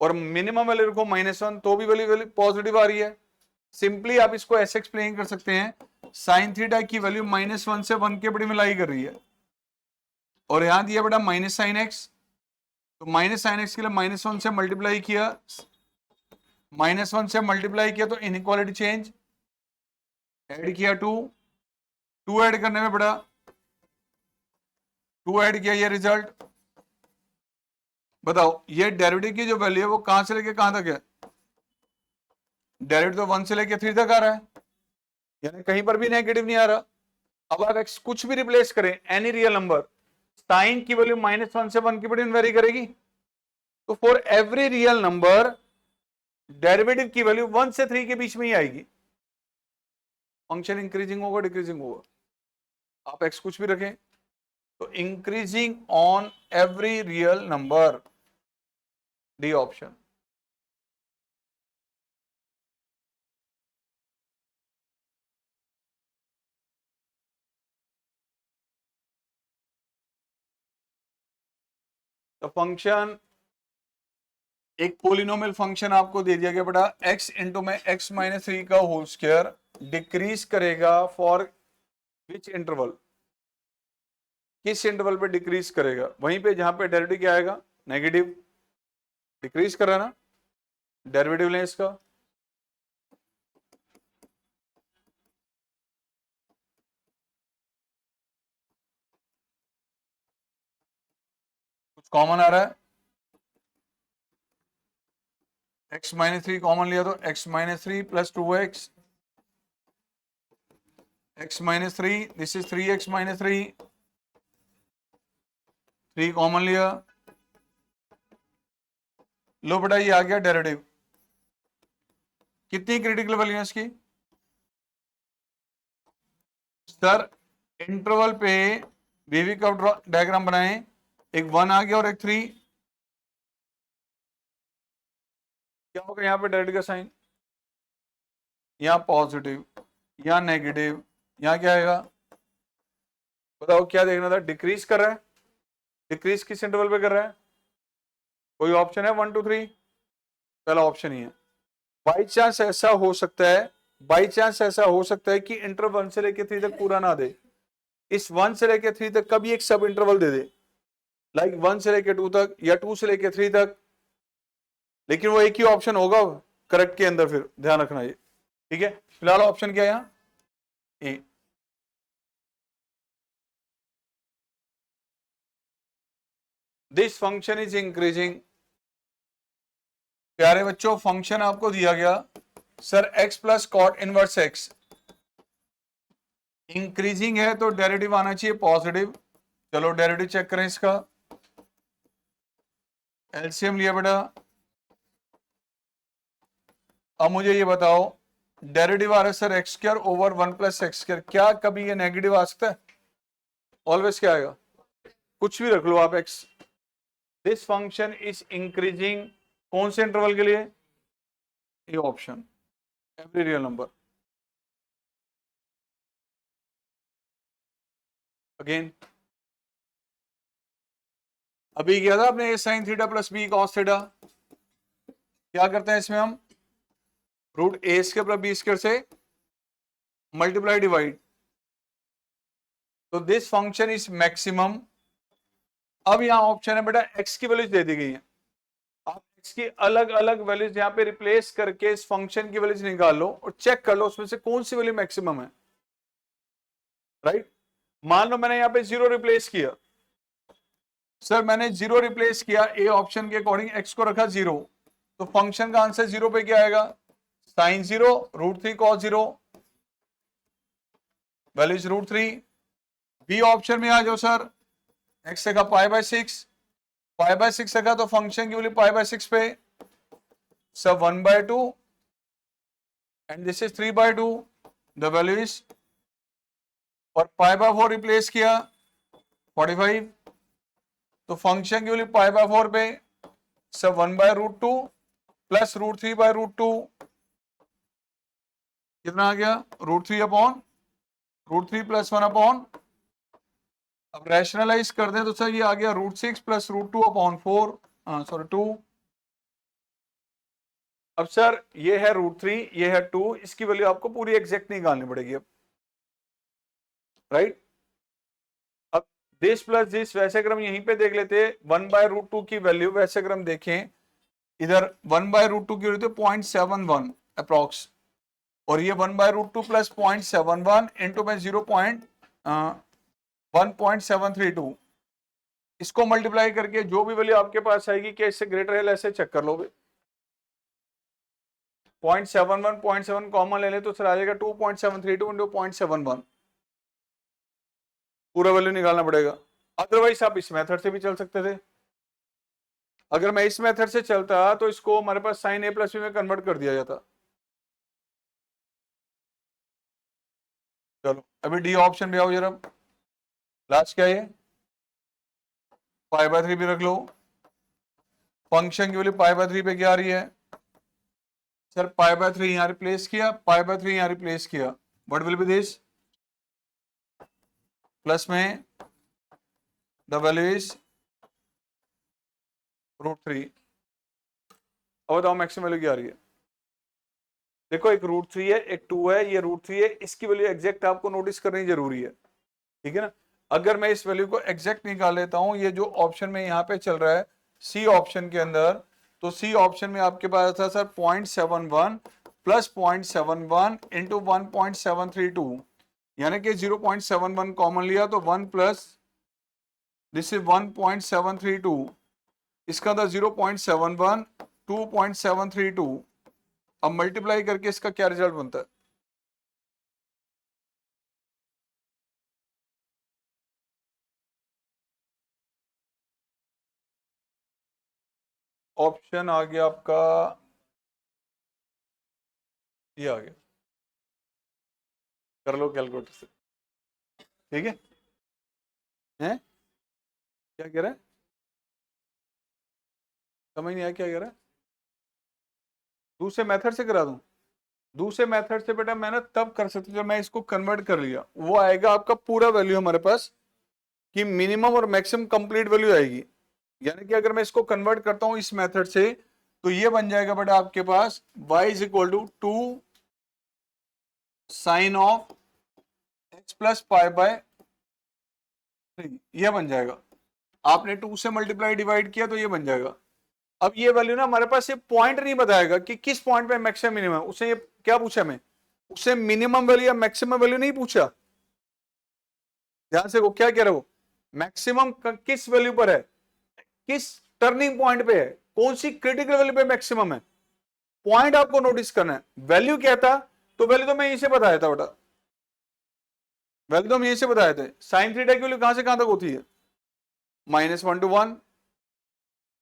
और मिनिमम वैल्यू रखो -1 तो भी वैल्यू पॉजिटिव आ रही है। सिंपली आप इसको ऐसे एक्सप्लेन कर सकते हैं, साइन थीटा की वैल्यू -1 से 1 के बड़ी में लाई कर रही है, और यहां दिया बेटा माइनस साइन एक्स, तो माइनस साइन एक्स के लिए -1 से मल्टीप्लाई किया, -1 से मल्टीप्लाई किया तो इनइक्वालिटी चेंज, ऐड किया 2 ऐड करने में बड़ा 2 ऐड किया, ये रिजल्ट बताओ, ये डेरिवेटिव की जो वैल्यू है वो कहां से लेके कहां तक है, डेरिवेटिव तो 1 से लेके 3 तक आ रहा है, यानी कहीं पर भी नेगेटिव नहीं आ रहा। अब आप एक्स कुछ भी रिप्लेस करें, एनी रियल नंबर, साइन की वैल्यू -1 से 1 की बड़ी वेरी करेगी, तो for every real number derivative की वैल्यू 1 से 3 के बीच में ही आएगी। फंक्शन इंक्रीजिंग होगा डिक्रीजिंग होगा, आप एक्स कुछ भी रखें तो increasing on every real number, D option. तो फंक्शन, एक पोलिनोमियल फंक्शन आपको दे दिया गया बेटा, x इंटू में x-3 का होल स्क्वायर डिक्रीज करेगा फॉर विच इंटरवल, किस इंटरवल पे डिक्रीज करेगा, वहीं पे जहां पे डेरिवेटिव क्या आएगा, नेगेटिव, डिक्रीज कर रहा है ना, डेरिवेटिव लें इसका, कुछ कॉमन आ रहा है, x-3 कॉमन लिया तो x-3 plus 2x, x-3 this is 3x-3, 3 common लिया, लो बेटा ये आ गया डेरिवेटिव, कितनी क्रिटिकल वैल्यू है इसकी, सर इंटरवल पे वीवी कर्व डायग्राम बनाएं, एक 1 आ गया और एक 3, क्या होगा यहाँ पे डेरिवेटिव का साइन, यहाँ पॉजिटिव, यहाँ नेगेटिव, यहाँ क्या आएगा, बताओ क्या देखना था, डिक्रीज कर रहा है, डिक्रीज किस इंटरवल पे कर रहा है, कोई ऑप्शन है 1 2 3, पहला ऑप्शन ही है। बाई चांस ऐसा हो सकता है, बाई चांस ऐसा हो सकता है कि इंटरवल 1 से लेके 3 तक पूरा ना दे, इस 1 से लेके 3 तक कभी एक सब इंटरवल दे दे, लाइक 1 से लेके 2 तक या 2 से लेके 3 तक, लेकिन वो एक ही ऑप्शन होगा करेक्ट के अंदर, फिर ध्यान रखना ये, ठीक है। फिलहाल ऑप्शन क्या है यहाँ, A. This function is increasing, प्यारे बच्चों फंक्शन आपको दिया गया sir x plus cot inverse x, increasing है तो डेरिवेटिव आना चाहिए पॉजिटिव, चलो डेरिवेटिव चेक करें इसका, एलसीएम लिया बेटा, अब मुझे ये बताओ डेरिवेटिव आ रहा है sir x square over 1 plus x square, क्या कभी ये नेगेटिव आ सकता है, ऑलवेज क्या आएगा, कुछ भी रख लो आप x, this function is increasing कौन से इंटरवल के लिए, ये option, every real number. Again अभी किया था आपने, a sine theta plus b cos theta, क्या करते हैं इसमें हम, root a square plus b square से मल्टीप्लाई डिवाइड, तो दिस फंक्शन इज मैक्सिमम। अब यहां ऑप्शन है बेटा एक्स की वैल्यूज दे दी गई है, आप एक्स की अलग अलग वैल्यूज यहां पे रिप्लेस करके इस फंक्शन की वैल्यूज निकाल लो और चेक कर लो उसमें से कौन सी वैल्यू मैक्सिमम है, राइट। मान लो मैंने यहां पे 0 रिप्लेस किया, सर मैंने 0 रिप्लेस किया, ए ऑप्शन के अकॉर्डिंग एक्स को रखा 0, तो फंक्शन का आंसर 0 पे क्या आएगा, sine 0 √3 cos 0, values √3। B option में आ जाओ सर, एक्स का π/6, π/6 रखा तो फंक्शन की वैल्यू π/6 पे, सब 1/2 and this is 3/2, the value is, और π/4 रिप्लेस किया 45, तो फंक्शन की वैल्यू पाई बाय 4 पे सब 1/√2 प्लस √3/√2 कितना आ गया, √3 अपॉन √3 प्लस 1 अपॉन, अब रैशनलाइज कर दें तो सर ये आ गया √6 प्लस √2 अपॉन 4, सॉरी 2। अब सर ये है √3, ये है 2, इसकी वैल्यू आपको पूरी एग्जैक्ट निकालनी पड़ेगी अब, राइट। अब दिस प्लस दिस, वैसे अगर हम यहीं पे देख लेते 1/√2 की वैल्यू, वैसे अगर हम देखें इधर 1/√2 की वैल्यू 0.71 अप्रॉक्स, और ये 1/√2 प्लस 0.71 इंटू में 1.732, इसको मल्टीप्लाई करके जो भी वैल्यू आपके पास आएगी, क्या इससे ग्रेटर है लेस है, चेक कर लो। 0.71 कॉमन ले ले तो सर आ जाएगा 2.732 इंटू 0.71, पूरा वैल्यू निकालना पड़ेगा। अदरवाइज आप इस मेथड से भी चल सकते थे। अगर मैं इस मेथड से चलता तो इसको हमारे पास साइन a प्लस बी में कन्वर्ट कर दिया जाता। चलो अभी डी ऑप्शन भी आओ जरा, लास्ट क्या है, पाई बाय 3 भी रख लो। फंक्शन की वैल्यू पाई बाय 3 पे क्या आ रही है सर, पाई बाय 3 यहां रिप्लेस किया, पाई बाय 3 यहां रिप्लेस किया, what will be this, plus में द वैल्यू इज √3। अब बताओ मैक्सिमम वैल्यू क्या आ रही है, देखो एक √3 है, एक 2 है, ये √3 है, इसकी वैल्यू एग्जैक्ट आपको नोटिस करनी जरूरी है, ठीक है ना। अगर मैं इस वैल्यू को एग्जैक्ट निकाल लेता हूं, ये जो ऑप्शन में यहाँ पे चल रहा है सी ऑप्शन के अंदर, तो सी ऑप्शन में आपके पास था सर 0.71 प्लस 0.71 इंटू 1.732, यानी कि 0.71 कॉमन लिया तो 1 प्लस दिस इज 1.732, इसका था 0.71 2.732, अब मल्टीप्लाई करके इसका क्या रिजल्ट बनता है, ऑप्शन आ गया आपका, ये आ गया, कर लो कैलकुलेटर से, ठीक है, हैं क्या कह रहा है, समझ नहीं आया क्या कह रहा है, दूसरे मेथड से करा दूं, दूसरे मेथड से बेटा मैं ना तब कर सकती हूँ जब मैं इसको कन्वर्ट कर लिया, वो आएगा आपका पूरा वैल्यू हमारे पास कि मिनिमम और मैक्सिमम कंप्लीट वैल्यू आएगी, यानी कि अगर मैं इसको कन्वर्ट करता हूं इस मेथड से तो ये बन जाएगा बेटा आपके पास y is equal to 2 sine of x plus pi by 3, ये बन जाएगा, आपने 2 से मल्टीप्लाई डिवाइड किया तो ये बन जाएगा। अब ये वैल्यू ना हमारे पास ये पॉइंट नहीं बताएगा कि किस पॉइंट पे मैक्सिमम मिनिमम, उससे ये क्या पूछा मैं, उससे मिनिमम वैल्यू या मैक्सिमम वैल्यू नहीं पूछा, ध्यान से वो क्या कह रहे हो, मैक्सिमम किस वैल्यू पर है, किस टर्निंग पॉइंट पे है, कौन सी क्रिटिकल वैल्यू पे मैक्सिमम है, पॉइंट आपको नोटिस करना है। वैल्यू क्या था, तो वैल्यू तो मैं यहीं से बताया था बेटा, वैल्यू तो हम यहीं से बताए थे, साइन थीटा की वैल्यू कहां से कहां तक होती है, -1 to 1,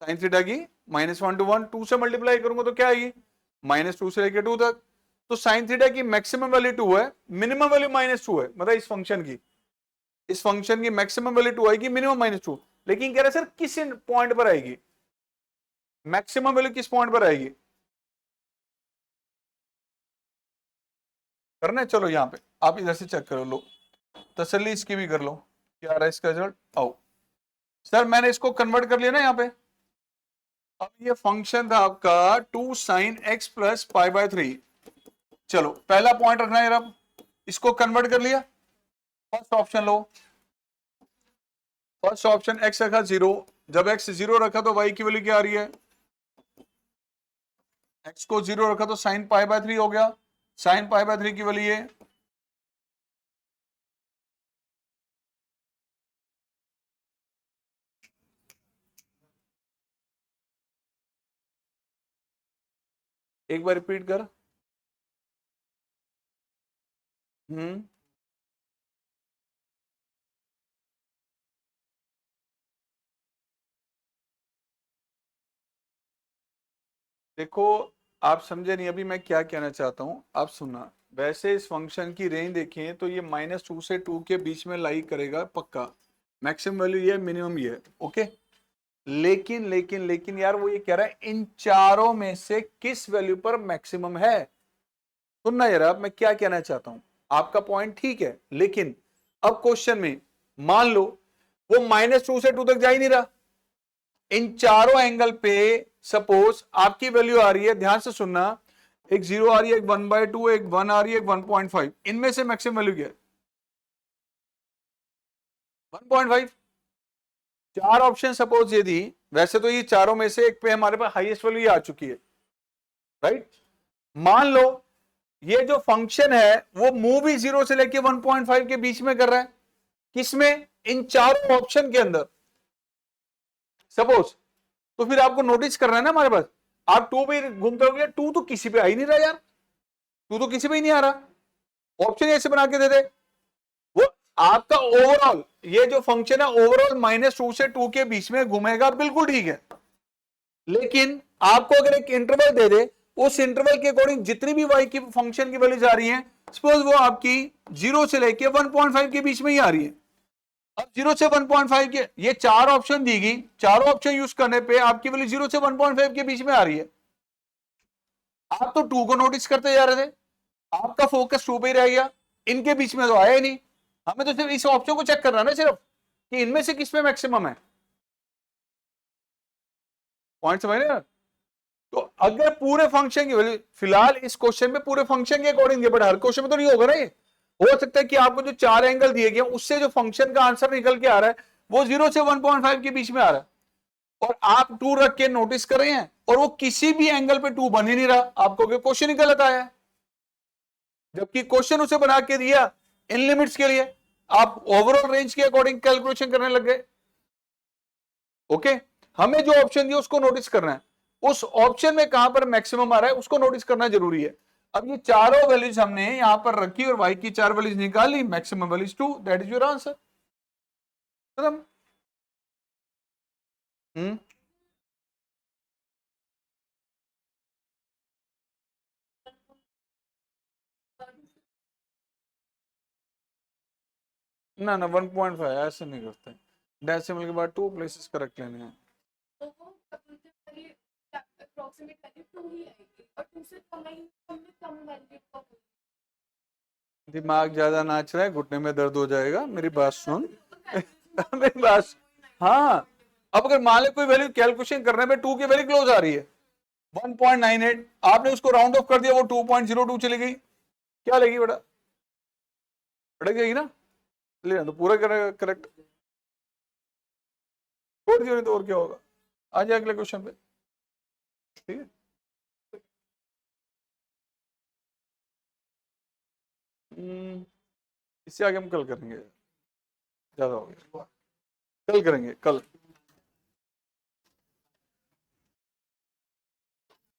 साइन थीटा की -1 to 1, 2 से मल्टीप्लाई करूंगा तो क्या आएगी, -2 से लेकर 2 तक, तो साइन थीटा की मैक्सिमम वैल्यू 2 है, मिनिमम वैल्यू -2 है, मतलब इस फंक्शन की मैक्सिमम वैल्यू 2 आएगी, मिनिमम -2, लेकिन कह रहे सर किस पॉइंट पर आएगी, मैक्सिमम वैल्यू किस पॉइंट पर आएगी, करना है, चलो यहां पे आप इधर से चेक करो, लो तसल्ली इसकी भी कर लो, क्या आ रहा है इसका रिजल्ट, आओ सर मैंने इसको कन्वर्ट कर लिया ना यहाँ पे, अब ये फंक्शन था आपका 2 sine x plus pi by 3, चलो पहला पॉइंट रखना है, अब इसको कन्वर्ट कर लिया, फर्स्ट ऑप्शन लो, फर्स्ट ऑप्शन x रखा 0, जब x 0 रखा तो y की वैल्यू क्या आ रही है, x को 0 रखा तो साइन पाई बाय 3 हो गया, साइन पाई बाय 3 की वैल्यू ये, एक बार रिपीट कर, देखो आप समझे नहीं अभी मैं क्या कहना चाहता हूं, आप सुनना, वैसे इस फंक्शन की रेंज देखें तो ये -2 से 2 के बीच में लाई करेगा पक्का, मैक्सिमम वैल्यू ये मिनिमम ये, ओके। लेकिन लेकिन लेकिन यार वो ये कह रहा है इन चारों में से किस वैल्यू पर मैक्सिमम है। सुनना यार, अब मैं क्या कहना चाहता हूं, आपका पॉइंट ठीक है, लेकिन अब क्वेश्चन में मान लो वो -2 से 2 तक जा ही नहीं रहा, इन चारों एंगल पे सपोज आपकी वैल्यू आ रही है, ध्यान से सुनना, एक 0 आ रही है, एक 1/2, एक 1 आ रही है, एक 1.5, इनमें से मैक्सिमम वैल्यू क्या है? 1.5। चार ऑप्शन सपोज ये दी, वैसे तो ये चारों में से एक पे हमारे पास हाईएस्ट वैल्यू आ चुकी है, राइट। मान लो ये जो फंक्शन है वो मूव भी 0 से लेके 1.5 के बीच में कर रहा है, किसमें? इन चारों ऑप्शन के अंदर सपोज। तो फिर आपको नोटिस करना है ना हमारे पास, आप 2 पे घूमते हो, 2 तो किसी पे आ ही नहीं रहा यार, 2 तो किसी पे ही नहीं आ रहा, ऑप्शन ऐसे बना के दे दे। वो आपका ओवरऑल ये जो फंक्शन है ओवरऑल -2 से 2 के बीच में घूमेगा, बिल्कुल ठीक है, लेकिन आपको अगर एक इंटरवल दे दे, उस इंटरवल के अकॉर्डिंग जितनी भी y की फंक्शन की वैल्यूज आ रही है, सपोज वो आपकी 0 से लेके 1.5 के बीच में ही आ रही है। अब 0 से 1.5 के ये चार ऑप्शन दी गई, चारों ऑप्शन यूज करने पे आपकी वैल्यू 0 से 1.5 के बीच में आ रही है। आप तो 2 को नोटिस करते जा रहे थे, आपका फोकस 2 पे ही रह गया, इनके बीच में तो आया ही नहीं। हमें तो सिर्फ इस ऑप्शन को चेक करना है ना, सिर्फ कि इनमें से किस में मैक्सिमम है। पॉइंट समझ रहे हैं? तो अगर पूरे फंक्शन की वैल्यू, फिलहाल इस क्वेश्चन में पूरे फंक्शन के अकॉर्डिंग, बट हर क्वेश्चन में तो नहीं होगा ना ये, हो सकता है कि आपको जो चार एंगल दिए गए उससे जो फंक्शन का आंसर निकल के आ रहा है वो 0 से 1.5 के बीच में आ रहा है, और आप 2 रख के नोटिस कर रहे हैं और वो किसी भी एंगल पे 2 बन ही नहीं रहा, आपको क्वेश्चन ही गलत आया है, जबकि क्वेश्चन उसे बना के दिया इन लिमिट्स के लिए, आप ओवरऑल रेंज के अकॉर्डिंग कैलकुलेशन करने लग गए। ओके, हमें जो ऑप्शन दिया उसको नोटिस करना है, उस ऑप्शन में कहां पर मैक्सिमम आ रहा है उसको नोटिस करना जरूरी है। अब ये चारों वैल्यूज हमने यहां पर रखी और y की चार वैल्यूज निकाली, maximum values 2, that is your answer. खत्म। हम्म, ना ना 1.5 ऐसे नहीं करते, डेसिमल के बाद 2 प्लेसेस करेक्ट लेने हैं। दिमाग ज्यादा नाच रहा है, घुटने में दर्द हो जाएगा, मेरी बात सुन। मेरी बात, हाँ, अब अगर मान ले कोई वैल्यू कैलकुलेशन करने में 2 की वैल्यू क्लोज आ रही है 1.98, आपने उसको राउंड ऑफ कर दिया, वो 2.02 चली गई, क्या लेगी बेटा? अटक जाएगी ना, ले तो पूरा करेक्ट, छोड़ दिया नहीं तो और क्या होगा। आ जाए अगले क्वेश्चन पे, ठीक है। इससे आगे हम कल करेंगे, ज्यादा हो गया, कल करेंगे, कल।